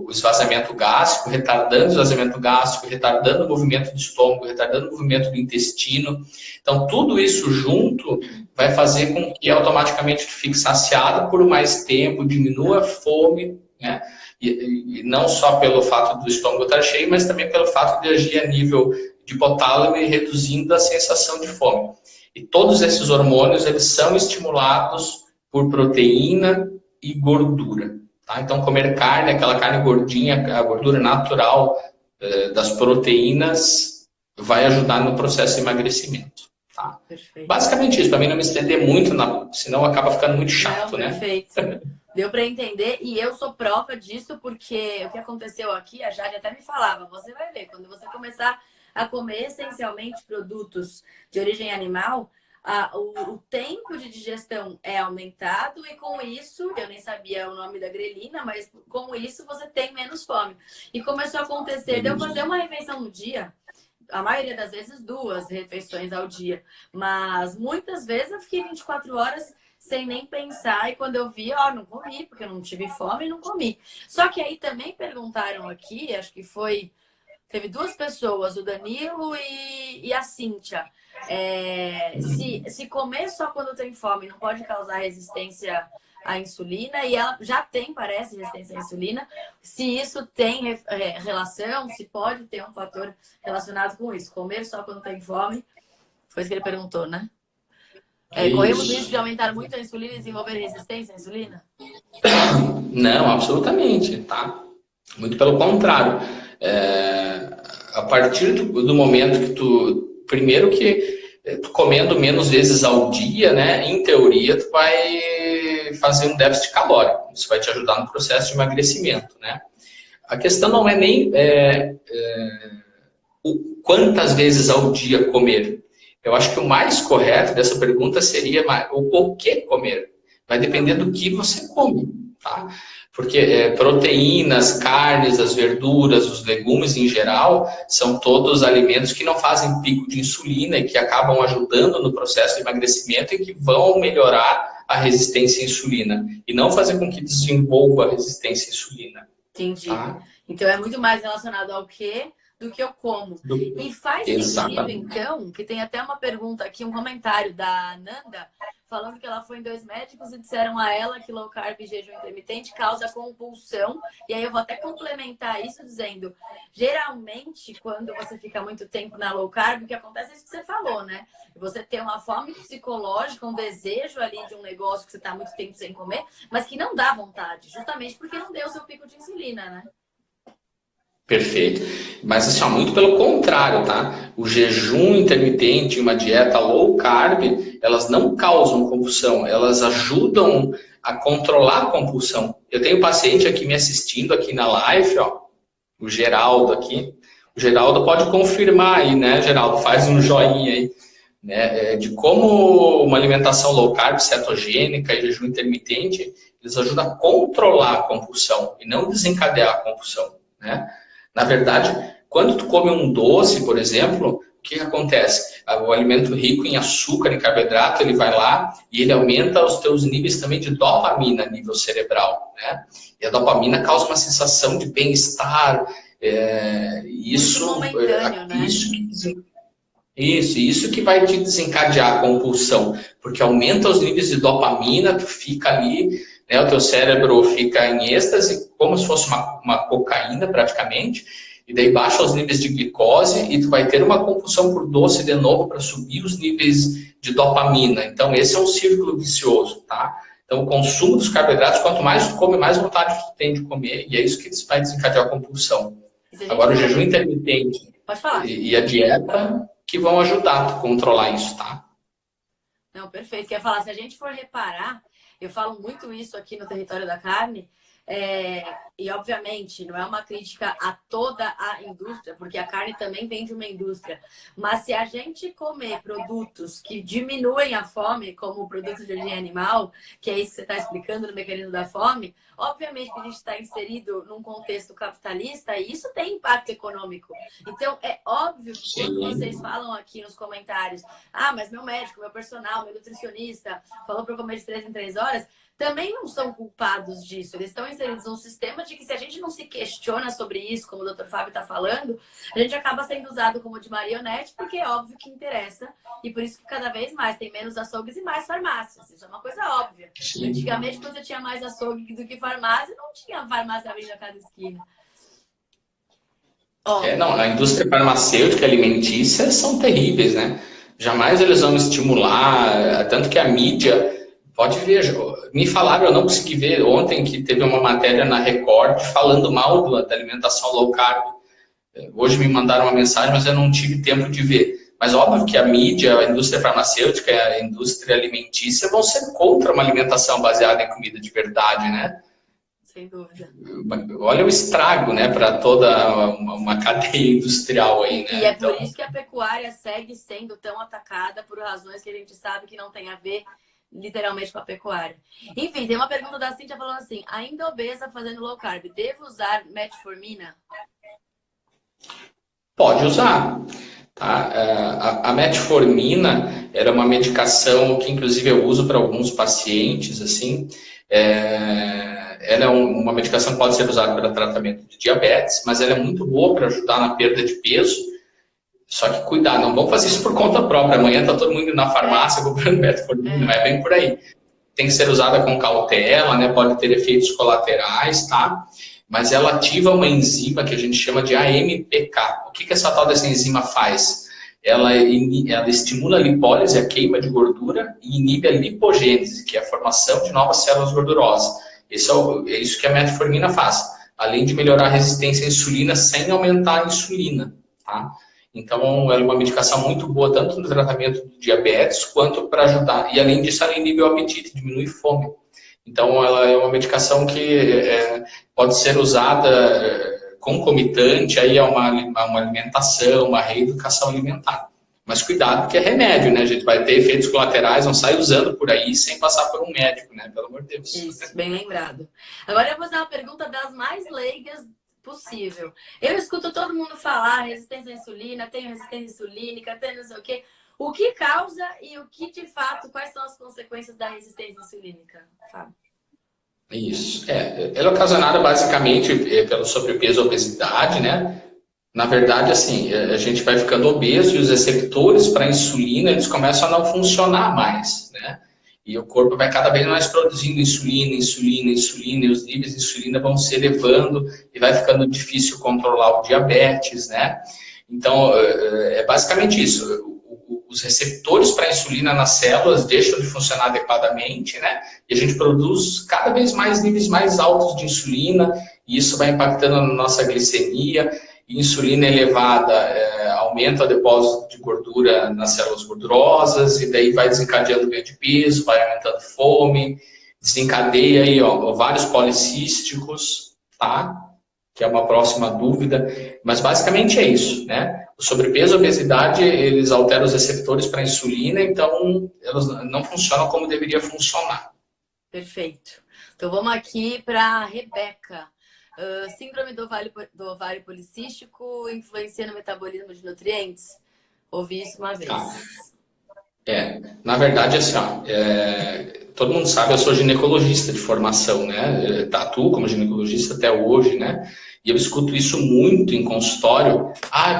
o esvaziamento gástrico, retardando o esvaziamento gástrico, retardando o movimento do estômago, retardando o movimento do intestino. Então, tudo isso junto vai fazer com que automaticamente tu fique saciado por mais tempo, diminua a fome, né? E não só pelo fato do estômago estar cheio, mas também pelo fato de agir a nível de hipotálamo e reduzindo a sensação de fome. E todos esses hormônios, eles são estimulados por proteína e gordura. Tá? Então, comer carne, aquela carne gordinha, a gordura natural das proteínas, vai ajudar no processo de emagrecimento. Tá? Basicamente isso, para mim não me estender muito, senão acaba ficando muito chato, né? Perfeito. Deu para entender, e eu sou prova disso, porque o que aconteceu aqui, a Jade até me falava, você vai ver, quando você começar a comer essencialmente produtos de origem animal, o tempo de digestão é aumentado e com isso, eu nem sabia o nome da grelina, mas com isso você tem menos fome. E começou a acontecer de eu fazer uma refeição no dia, a maioria das vezes 2 refeições ao dia, mas muitas vezes eu fiquei 24 horas sem nem pensar, e quando eu vi, não comi, porque eu não tive fome e não comi. Só que aí também perguntaram aqui, acho que teve 2 pessoas, o Danilo e a Cíntia, se comer só quando tem fome não pode causar resistência à insulina, e ela já tem, parece, resistência à insulina, se isso tem relação, se pode ter um fator relacionado com isso. Comer só quando tem fome, foi isso que ele perguntou, né? Corremos risco de aumentar muito a insulina e desenvolver resistência à insulina? Não, absolutamente, tá? Muito pelo contrário. A partir do momento que primeiro que tu comendo menos vezes ao dia, né? Em teoria, tu vai fazer um déficit calórico. Isso vai te ajudar no processo de emagrecimento, né? A questão não é nem quantas vezes ao dia comer. Eu acho que o mais correto dessa pergunta seria o porquê comer. Vai depender do que você come, tá? Porque proteínas, carnes, as verduras, os legumes em geral, são todos alimentos que não fazem pico de insulina e que acabam ajudando no processo de emagrecimento e que vão melhorar a resistência à insulina. E não fazer com que desenvolva a resistência à insulina. Entendi. Tá? Então é muito mais relacionado ao quê do que eu como. E faz sentido, então, que tem até uma pergunta aqui, um comentário da Nanda, falando que ela foi em 2 médicos e disseram a ela que low carb e jejum intermitente causa compulsão. E aí eu vou até complementar isso dizendo, geralmente, quando você fica muito tempo na low carb, o que acontece é isso que você falou, né? Você tem uma fome psicológica, um desejo ali de um negócio que você está muito tempo sem comer, mas que não dá vontade, justamente porque não deu o seu pico de insulina, né? Perfeito. Mas assim, muito pelo contrário, tá? O jejum intermitente e uma dieta low carb, elas não causam compulsão, elas ajudam a controlar a compulsão. Eu tenho um paciente aqui me assistindo aqui na live, ó, o Geraldo aqui. O Geraldo pode confirmar aí, né, Geraldo? Faz um joinha aí, né? De como uma alimentação low carb, cetogênica e jejum intermitente, eles ajudam a controlar a compulsão e não desencadear a compulsão, né? Na verdade, quando tu come um doce, por exemplo, o que acontece? O alimento rico em açúcar, em carboidrato, ele vai lá e ele aumenta os teus níveis também de dopamina a nível cerebral, né? E a dopamina causa uma sensação de bem-estar, isso que vai te desencadear a compulsão, porque aumenta os níveis de dopamina, tu fica ali, né, o teu cérebro fica em êxtase, como se fosse uma cocaína praticamente, e daí baixa os níveis de glicose e tu vai ter uma compulsão por doce de novo para subir os níveis de dopamina. Então esse é um círculo vicioso, tá? Então o consumo dos carboidratos, quanto mais tu come, mais vontade tu tem de comer, e é isso que vai desencadear a compulsão. Agora o jejum intermitente e a dieta que vão ajudar a controlar isso, tá? Não, perfeito. Quer falar, se a gente for reparar, eu falo muito isso aqui no Território da Carne, e obviamente não é uma crítica a toda a indústria, porque a carne também vem de uma indústria, mas se a gente comer produtos que diminuem a fome, como o produto de origem animal, que é isso que você está explicando no mecanismo da fome, obviamente que a gente está inserido num contexto capitalista e isso tem impacto econômico. Então é óbvio que quando vocês falam aqui nos comentários, mas meu médico, meu personal, meu nutricionista falou para eu comer de 3 em 3 horas, também não são culpados disso. Eles estão inseridos num sistema de que se a gente não se questiona sobre isso, como o Dr. Fábio está falando, a gente acaba sendo usado como de marionete, porque é óbvio que interessa. E por isso que cada vez mais tem menos açougues e mais farmácias. Isso é uma coisa óbvia. Sim. Antigamente, quando você tinha mais açougue do que farmácia, não tinha farmácia abrindo a cada esquina. Não, a indústria farmacêutica e alimentícia são terríveis, né? Jamais eles vão estimular, tanto que a mídia... Pode ver, me falaram, eu não consegui ver ontem que teve uma matéria na Record falando mal da alimentação low carb. Hoje me mandaram uma mensagem, mas eu não tive tempo de ver. Mas óbvio que a mídia, a indústria farmacêutica, a indústria alimentícia vão ser contra uma alimentação baseada em comida de verdade, né? Sem dúvida. Olha o estrago, né, para toda uma cadeia industrial aí, né? E é por isso que a pecuária segue sendo tão atacada por razões que a gente sabe que não tem a ver literalmente com a pecuária. Enfim, tem uma pergunta da Cíntia falando assim: ainda obesa fazendo low carb, devo usar metformina? Pode usar. Tá? A metformina era uma medicação que inclusive eu uso para alguns pacientes, assim. Ela é uma medicação que pode ser usada para tratamento de diabetes, mas ela é muito boa para ajudar na perda de peso. Só que cuidado, não vamos fazer isso por conta própria. Amanhã está todo mundo indo na farmácia comprando metformina, não é bem por aí. Tem que ser usada com cautela, né? Pode ter efeitos colaterais, tá? Mas ela ativa uma enzima que a gente chama de AMPK. O que essa tal dessa enzima faz? Ela estimula a lipólise, a queima de gordura, e inibe a lipogênese, que é a formação de novas células gordurosas. Isso é isso que a metformina faz, além de melhorar a resistência à insulina sem aumentar a insulina, tá? Então, ela é uma medicação muito boa, tanto no tratamento do diabetes, quanto para ajudar. E, além disso, ela inibe o apetite, diminui fome. Então, ela é uma medicação que pode ser usada concomitante aí a uma alimentação, uma reeducação alimentar. Mas cuidado, porque é remédio, né? A gente vai ter efeitos colaterais, não sai usando por aí sem passar por um médico, né? Pelo amor de Deus. Isso, bem lembrado. Agora eu vou fazer uma pergunta das mais leigas possível. Eu escuto todo mundo falar resistência à insulina, tenho resistência insulínica, tenho não sei o quê. O que causa e o que, de fato, quais são as consequências da resistência insulínica, Fábio? Isso. Ela é ocasionada basicamente pelo sobrepeso e obesidade, né? Na verdade, assim, a gente vai ficando obeso e os receptores para a insulina, eles começam a não funcionar mais, né? E o corpo vai cada vez mais produzindo insulina, e os níveis de insulina vão se elevando e vai ficando difícil controlar o diabetes, né? Então, é basicamente isso. Os receptores para a insulina nas células deixam de funcionar adequadamente, né? E a gente produz cada vez mais níveis mais altos de insulina, e isso vai impactando na nossa glicemia. Insulina elevada aumenta o depósito de gordura nas células gordurosas e daí vai desencadeando ganho de peso, vai aumentando fome, desencadeia aí, ovários policísticos, tá? Que é uma próxima dúvida, mas basicamente é isso, né? O sobrepeso e a obesidade, eles alteram os receptores para a insulina, então elas não funcionam como deveria funcionar. Perfeito. Então vamos aqui para a Rebeca. Síndrome do ovário policístico influencia no metabolismo de nutrientes? Ouvi isso uma vez. Na verdade, assim, ó, todo mundo sabe, eu sou ginecologista de formação, né? Atuo como ginecologista até hoje, né? E eu escuto isso muito em consultório.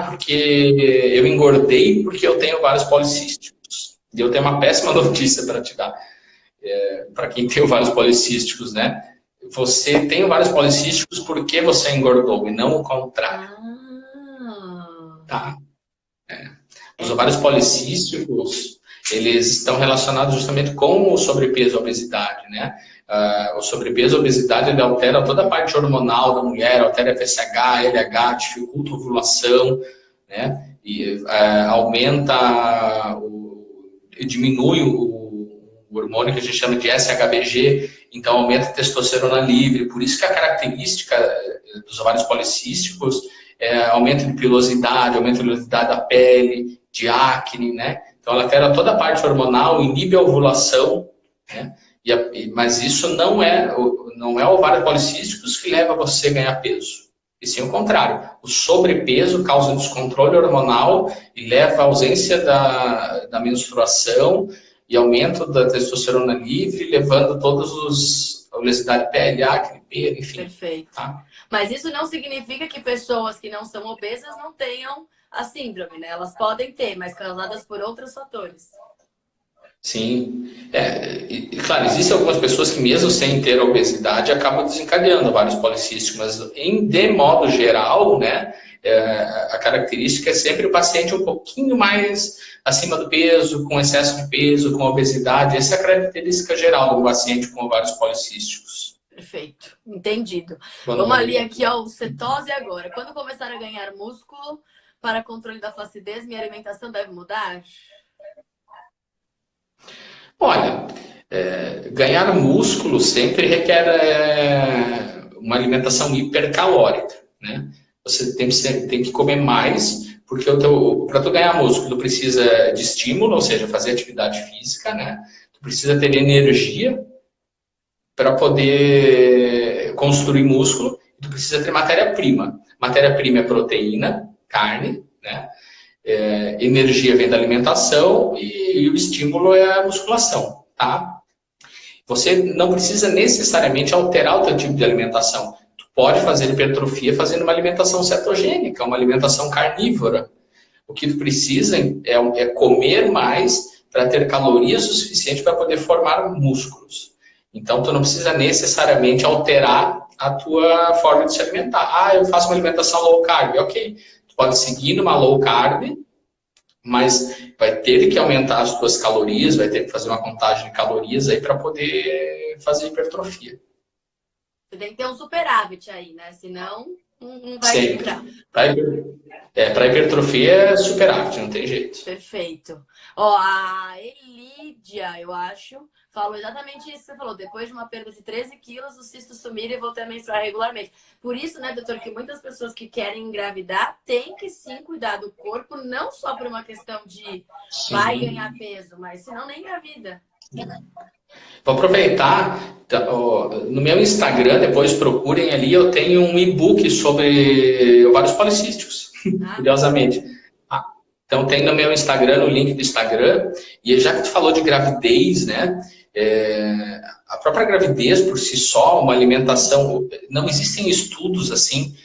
Porque eu engordei porque eu tenho vários policísticos. E eu tenho uma péssima notícia para te dar. Para quem tem vários policísticos, né? Você tem vários policísticos porque você engordou e não o contrário. Tá? Os ovários policísticos, eles estão relacionados justamente com o sobrepeso e a obesidade, né? O sobrepeso e a obesidade, ele altera toda a parte hormonal da mulher, altera FSH, LH, dificulta a ovulação, né? E diminui o hormônio que a gente chama de SHBG, então aumenta a testosterona livre. Por isso que a característica dos ovários policísticos é aumento de pilosidade, aumento de pilosidade da pele, de acne, né? Então ela altera toda a parte hormonal, inibe a ovulação, né? Mas isso não é ovários policísticos que leva você a ganhar peso. E sim o contrário. O sobrepeso causa um descontrole hormonal e leva à ausência da menstruação e aumento da testosterona livre, levando a oleosidade de pele, acne, pele, enfim. Perfeito. Tá? Mas isso não significa que pessoas que não são obesas não tenham a síndrome, né? Elas podem ter, mas causadas por outros fatores. Sim. Claro, existem algumas pessoas que mesmo sem ter a obesidade acabam desencadeando vários policísticos, mas de modo geral, né, a característica é sempre o paciente um pouquinho mais acima do peso, com excesso de peso, com obesidade. Essa é a característica geral do paciente com vários policísticos. Perfeito, entendido. Vamos ali aqui, ó, o cetose agora. Quando começar a ganhar músculo para controle da flacidez, minha alimentação deve mudar? Olha, ganhar músculo sempre requer uma alimentação hipercalórica, né? Você tem que comer mais, porque para tu ganhar músculo, tu precisa de estímulo, ou seja, fazer atividade física, né? Tu precisa ter energia para poder construir músculo, tu precisa ter matéria-prima. Matéria-prima é proteína, carne, né? Energia vem da alimentação e o estímulo é a musculação, tá? Você não precisa necessariamente alterar o teu tipo de alimentação. Tu pode fazer hipertrofia fazendo uma alimentação cetogênica, uma alimentação carnívora. O que tu precisa é comer mais para ter calorias o suficiente para poder formar músculos. Então, tu não precisa necessariamente alterar a tua forma de se alimentar. Eu faço uma alimentação low carb, ok. Tu pode seguir numa low carb, mas vai ter que aumentar as tuas calorias, vai ter que fazer uma contagem de calorias aí para poder fazer hipertrofia. Você tem que ter um superávit aí, né? Senão não vai equilibrar. Para hipertrofia é superávit, não tem jeito. Perfeito. Ó, a Elídia, eu acho, falou exatamente isso que você falou. Depois de uma perda de 13 quilos, os cistos sumiram e voltei a menstruar regularmente. Por isso, né, doutor, que muitas pessoas que querem engravidar têm que sim cuidar do corpo, não só por uma questão de vai ganhar peso, mas senão nem engravida. Vou aproveitar, no meu Instagram, depois procurem ali, eu tenho um e-book sobre ovários policísticos, curiosamente. Então tem no meu Instagram, no link do Instagram, e já que tu falou de gravidez, né, a própria gravidez por si só, uma alimentação, não existem estudos assim,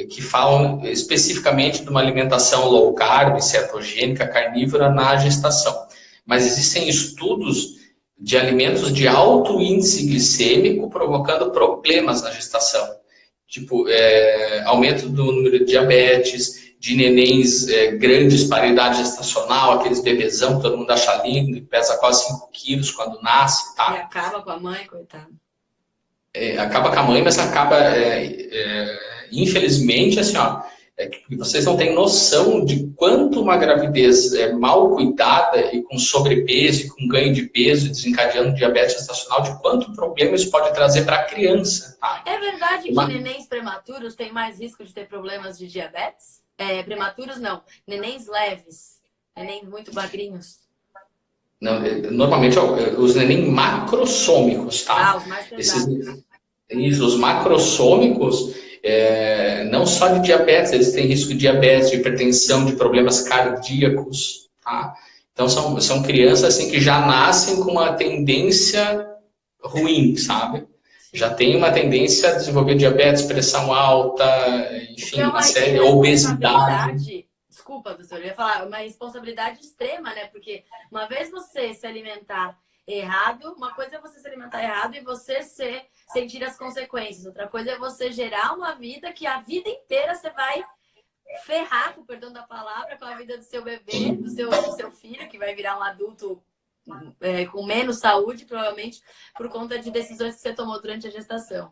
que falam especificamente de uma alimentação low carb, cetogênica, carnívora na gestação. Mas existem estudos de alimentos de alto índice glicêmico provocando problemas na gestação. Tipo, aumento do número de diabetes, de nenéns grandes para a idade gestacional, aqueles bebezão que todo mundo acha lindo, que pesa quase 5 quilos quando nasce. Tá? E acaba com a mãe, coitada. Acaba com a mãe, mas acaba, infelizmente, assim, ó, que vocês não têm noção de quanto uma gravidez mal cuidada e com sobrepeso, e com ganho de peso, desencadeando diabetes gestacional, de quanto problema isso pode trazer para a criança. Tá? É verdade que nenéns prematuros têm mais risco de ter problemas de diabetes? Prematuros não, nenéns leves, nenéns muito magrinhos. Não, normalmente eu uso nem macrossômicos, tá? Os mais pesados. Os macrossômicos, não só de diabetes, eles têm risco de diabetes, de hipertensão, de problemas cardíacos, tá? Então são crianças assim, que já nascem com uma tendência ruim, sabe? Já tem uma tendência a desenvolver diabetes, pressão alta, enfim, uma série, obesidade. Desculpa, doutor, eu ia falar, uma responsabilidade extrema, né? Porque uma vez você se alimentar errado, uma coisa é você se alimentar errado e você sentir as consequências. Outra coisa é você gerar uma vida que a vida inteira você vai ferrar, com o perdão da palavra, com a vida do seu bebê, do seu filho, que vai virar um adulto com menos saúde, provavelmente, por conta de decisões que você tomou durante a gestação.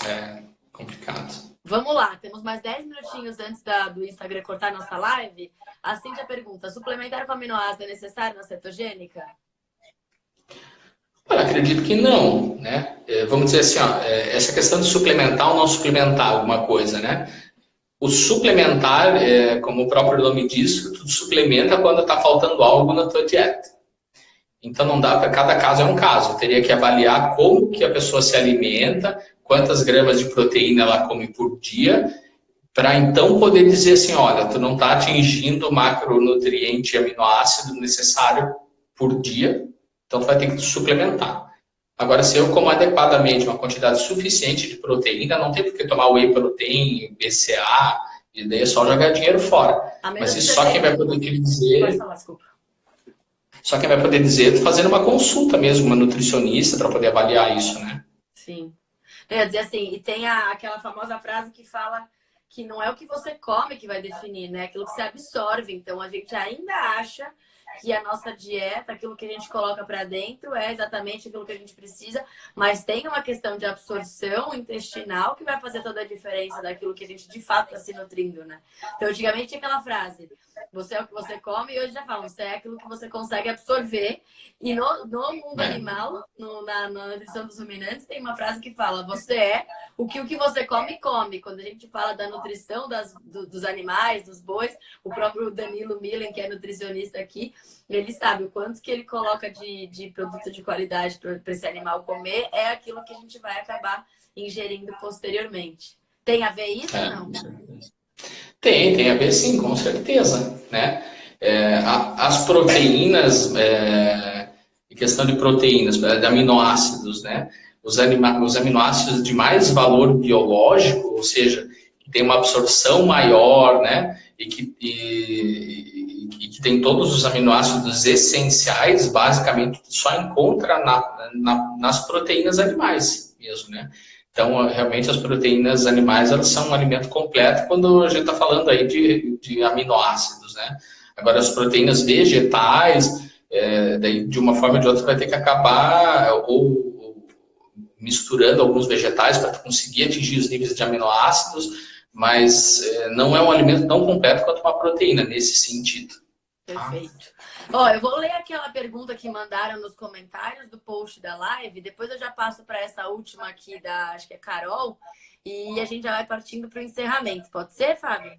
É complicado. Vamos lá, temos mais 10 minutinhos antes do Instagram cortar nossa live. A Cíntia pergunta, suplementar com aminoácido é necessário na cetogênica? Eu acredito que não, né? Vamos dizer assim, essa questão de suplementar ou não suplementar alguma coisa, né? O suplementar, como o próprio nome diz, tu suplementa quando está faltando algo na tua dieta. Então não dá para cada caso é um caso. Eu teria que avaliar como que a pessoa se alimenta, quantas gramas de proteína ela come por dia, para então poder dizer assim, olha, tu não está atingindo o macronutriente e aminoácido necessário por dia, então tu vai ter que suplementar. Agora, se eu como adequadamente uma quantidade suficiente de proteína, não tem por que tomar whey protein, BCA, e daí é só jogar dinheiro fora. Mas isso só quem vai poder dizer... Pode falar, desculpa. Só quem vai poder dizer fazendo uma consulta mesmo, uma nutricionista, para poder avaliar isso, né? Sim. Eu ia dizer assim, e tem aquela famosa frase que fala que não é o que você come que vai definir, né? Aquilo que você absorve. Então, a gente ainda acha que a nossa dieta, aquilo que a gente coloca para dentro é exatamente aquilo que a gente precisa, mas tem uma questão de absorção intestinal que vai fazer toda a diferença daquilo que a gente de fato está se nutrindo, né? Então, antigamente tinha aquela frase, você é o que você come, e hoje já falam, você é aquilo que você consegue absorver. E no mundo animal, na nutrição dos ruminantes, tem uma frase que fala, você é o que você come. Quando a gente fala da nutrição dos animais, dos bois, o próprio Danilo Milen, que é nutricionista aqui, ele sabe o quanto que ele coloca de produto de qualidade para esse animal comer, é aquilo que a gente vai acabar ingerindo posteriormente. Tem a ver isso ou não? Tem a ver sim, com certeza, né? As proteínas, questão de proteínas, de aminoácidos, né? Os aminoácidos de mais valor biológico, ou seja, que tem uma absorção maior, né? E que tem todos os aminoácidos essenciais, basicamente só encontra nas proteínas animais mesmo, né? Então, realmente, as proteínas animais, elas são um alimento completo quando a gente está falando aí de aminoácidos, né? Agora, as proteínas vegetais, daí, de uma forma ou de outra, vai ter que acabar ou misturando alguns vegetais para conseguir atingir os níveis de aminoácidos, mas não é um alimento tão completo quanto uma proteína, nesse sentido. Perfeito. Ó, eu vou ler aquela pergunta que mandaram nos comentários do post da live, depois eu já passo para essa última aqui da, acho que é Carol, e a gente já vai partindo para o encerramento. Pode ser, Fábio?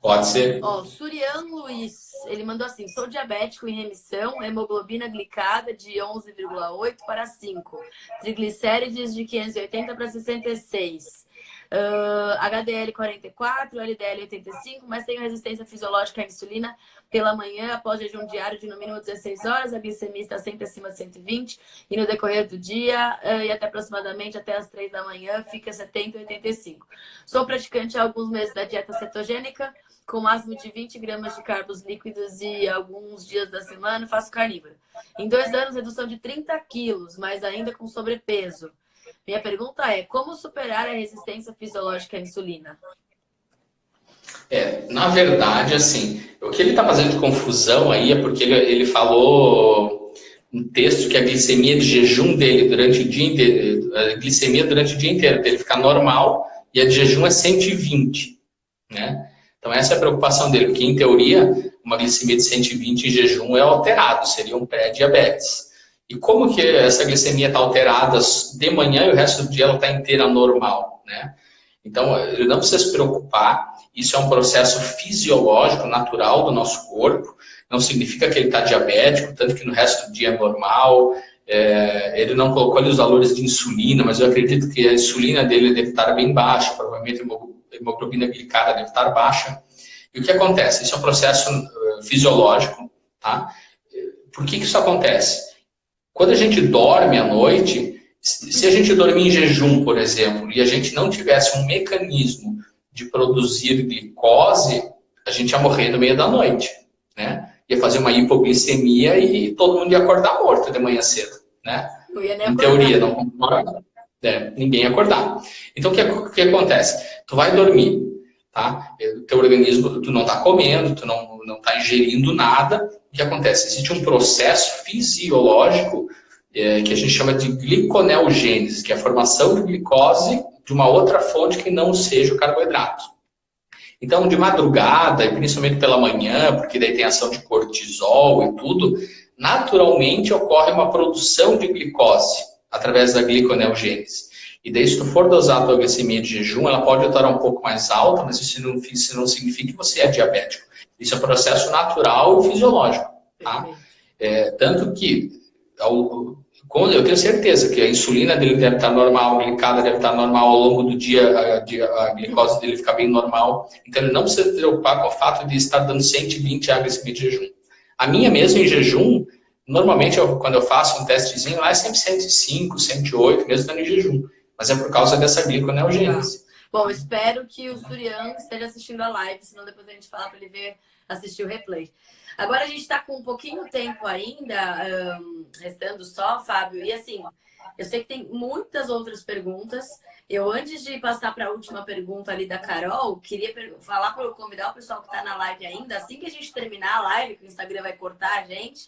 Pode ser. Ó, Surian Luiz, ele mandou assim, sou diabético em remissão, hemoglobina glicada de 11,8 para 5, triglicérides de 580 para 66. HDL 44, LDL 85, mas tenho resistência fisiológica à insulina pela manhã, após jejum diário de no mínimo 16 horas, a glicemia está sempre acima de 120 e no decorrer do dia e até aproximadamente até as 3 da manhã fica 70 e 85. Sou praticante há alguns meses da dieta cetogênica, com máximo de 20 gramas de carbos líquidos e alguns dias da semana faço carnívora. Em 2 anos, redução de 30 quilos, mas ainda com sobrepeso. Minha pergunta é, como superar a resistência fisiológica à insulina? Na verdade, assim, o que ele está fazendo de confusão aí é porque ele falou um texto que a glicemia de jejum dele durante o dia inteiro, a glicemia durante o dia inteiro dele fica normal e a de jejum é 120, né? Então essa é a preocupação dele, porque em teoria uma glicemia de 120 em jejum é alterado, seria um pré-diabetes. E como que essa glicemia está alterada de manhã e o resto do dia ela está inteira normal, né? Então, ele não precisa se preocupar, isso é um processo fisiológico, natural do nosso corpo. não significa que ele está diabético, tanto que no resto do dia é normal. Ele não colocou ali os valores de insulina, mas eu acredito que a insulina dele deve estar bem baixa, provavelmente a hemoglobina glicada deve estar baixa. E o que acontece? Isso é um processo fisiológico, tá? Por que isso acontece? Quando a gente dorme à noite, se a gente dormir em jejum, por exemplo, e a gente não tivesse um mecanismo de produzir glicose, a gente ia morrer no meio da noite, né? Ia fazer uma hipoglicemia e todo mundo ia acordar morto de manhã cedo, né? Em teoria, não concorda? Ninguém ia acordar. Então, o que acontece? Tu vai dormir, tá? O teu organismo, tu não está comendo, tu não está ingerindo nada. O que acontece? Existe um processo fisiológico que a gente chama de gliconeogênese, que é a formação de glicose de uma outra fonte que não seja o carboidrato. Então, de madrugada, e principalmente pela manhã, porque daí tem ação de cortisol e tudo, naturalmente ocorre uma produção de glicose através da gliconeogênese. E daí, se tu for dosar a tua glicemia de jejum, ela pode estar um pouco mais alta, mas isso não significa que você é diabético. Isso é um processo natural e fisiológico, tá? Tanto que eu tenho certeza que a insulina dele deve estar normal, a glicada deve estar normal ao longo do dia, a glicose dele fica bem normal. Então, ele não precisa se preocupar com o fato de estar dando 120 a glicemia de jejum. A minha mesmo em jejum, normalmente, quando eu faço um testezinho, lá é sempre 105, 108, mesmo estando em jejum. Mas é por causa dessa gliconeogênese. Bom, espero que o Surian esteja assistindo a live, senão depois a gente fala para ele assistir o replay. Agora a gente está com um pouquinho tempo ainda, restando só, Fábio. E assim, eu sei que tem muitas outras perguntas. Eu, antes de passar para a última pergunta ali da Carol, queria falar para convidar o pessoal que está na live ainda, assim que a gente terminar a live, que o Instagram vai cortar a gente,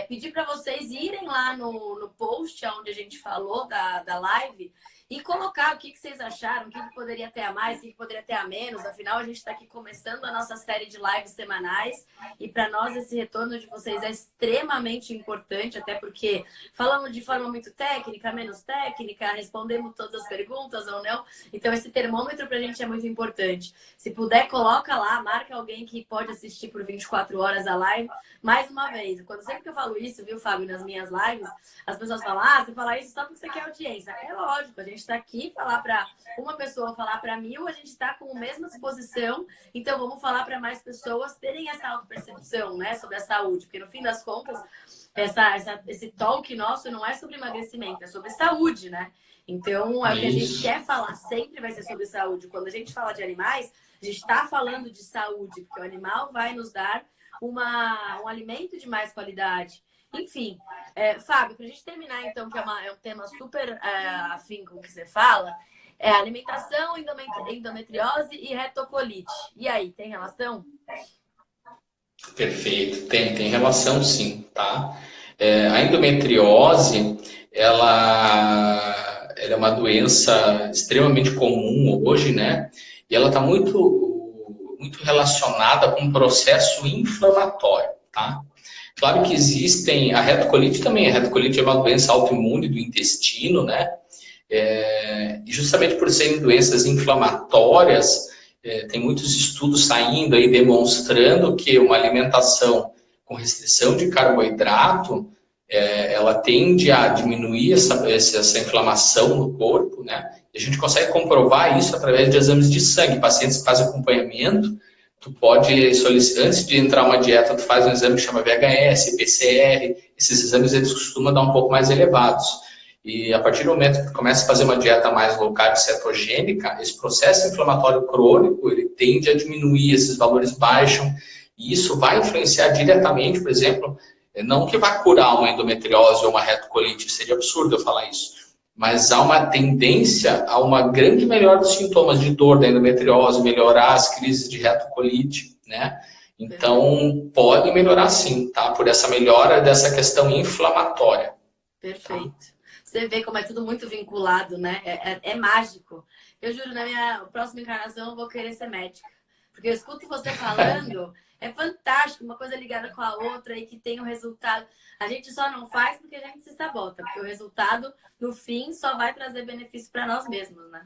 pedir para vocês irem lá no post onde a gente falou da live e colocar o que vocês acharam, o que poderia ter a mais, o que poderia ter a menos. Afinal, a gente está aqui começando a nossa série de lives semanais e para nós esse retorno de vocês é extremamente importante, até porque falamos de forma muito técnica, menos técnica, respondemos todas as perguntas ou não. Então, esse termômetro para a gente é muito importante. Se puder, coloca lá, marca alguém que pode assistir por 24 horas a live. Mais uma vez, sempre que eu falo isso, viu, Fábio, nas minhas lives, as pessoas falam, você fala isso só porque você quer audiência. É lógico, a gente está aqui falar para uma pessoa, falar para 1000, a gente está com a mesma disposição, então vamos falar para mais pessoas terem essa autopercepção, né, sobre a saúde, porque no fim das contas, esse talk nosso não é sobre emagrecimento, é sobre saúde, né? Então, o que a gente quer falar sempre vai ser sobre saúde. Quando a gente fala de animais, a gente está falando de saúde, porque o animal vai nos dar um alimento de mais qualidade. Enfim, Fábio, para a gente terminar, então, que é um tema super afim com o que você fala, alimentação, endometriose e retocolite. E aí, tem relação? Perfeito, tem relação sim, tá? A endometriose, ela é uma doença extremamente comum hoje, né? E ela está muito relacionada com um processo inflamatório, tá? Claro que existem, a retocolite também, a retocolite é uma doença autoimune do intestino, né? E justamente por serem doenças inflamatórias, tem muitos estudos saindo aí demonstrando que uma alimentação com restrição de carboidrato, ela tende a diminuir essa inflamação no corpo, né? E a gente consegue comprovar isso através de exames de sangue. Pacientes que fazem acompanhamento, tu pode solicitar, antes de entrar uma dieta, tu faz um exame que chama VHS, PCR, esses exames eles costumam dar um pouco mais elevados. E a partir do momento que tu começa a fazer uma dieta mais low carb cetogênica, esse processo inflamatório crônico, ele tende a diminuir, esses valores baixam, e isso vai influenciar diretamente, por exemplo, não que vai curar uma endometriose ou uma retocolite, seria absurdo eu falar isso, mas há uma tendência a uma grande melhora dos sintomas de dor da endometriose, melhorar as crises de retocolite, né? Então, pode melhorar sim, tá? Por essa melhora dessa questão inflamatória. Perfeito. Tá? Você vê como é tudo muito vinculado, né? É mágico. Eu juro, na minha próxima encarnação eu vou querer ser médica. Porque eu escuto você falando, é fantástico, uma coisa ligada com a outra e que tem um resultado. A gente só não faz porque a gente se sabota, porque o resultado, no fim, só vai trazer benefício para nós mesmos, né?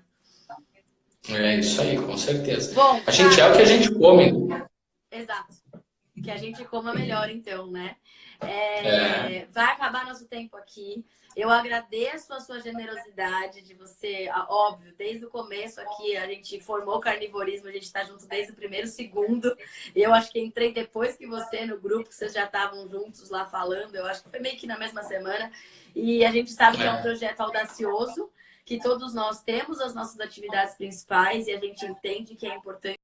É isso aí, com certeza. Bom, a gente é o que a gente come. Exato. Que a gente coma melhor, então, né? Vai acabar nosso tempo aqui. Eu agradeço a sua generosidade de você, óbvio, desde o começo aqui a gente formou o carnivorismo, a gente está junto desde o primeiro segundo. Eu acho que entrei depois que você no grupo, vocês já estavam juntos lá falando, eu acho que foi meio que na mesma semana. E a gente sabe que é um projeto audacioso, que todos nós temos as nossas atividades principais e a gente entende que é importante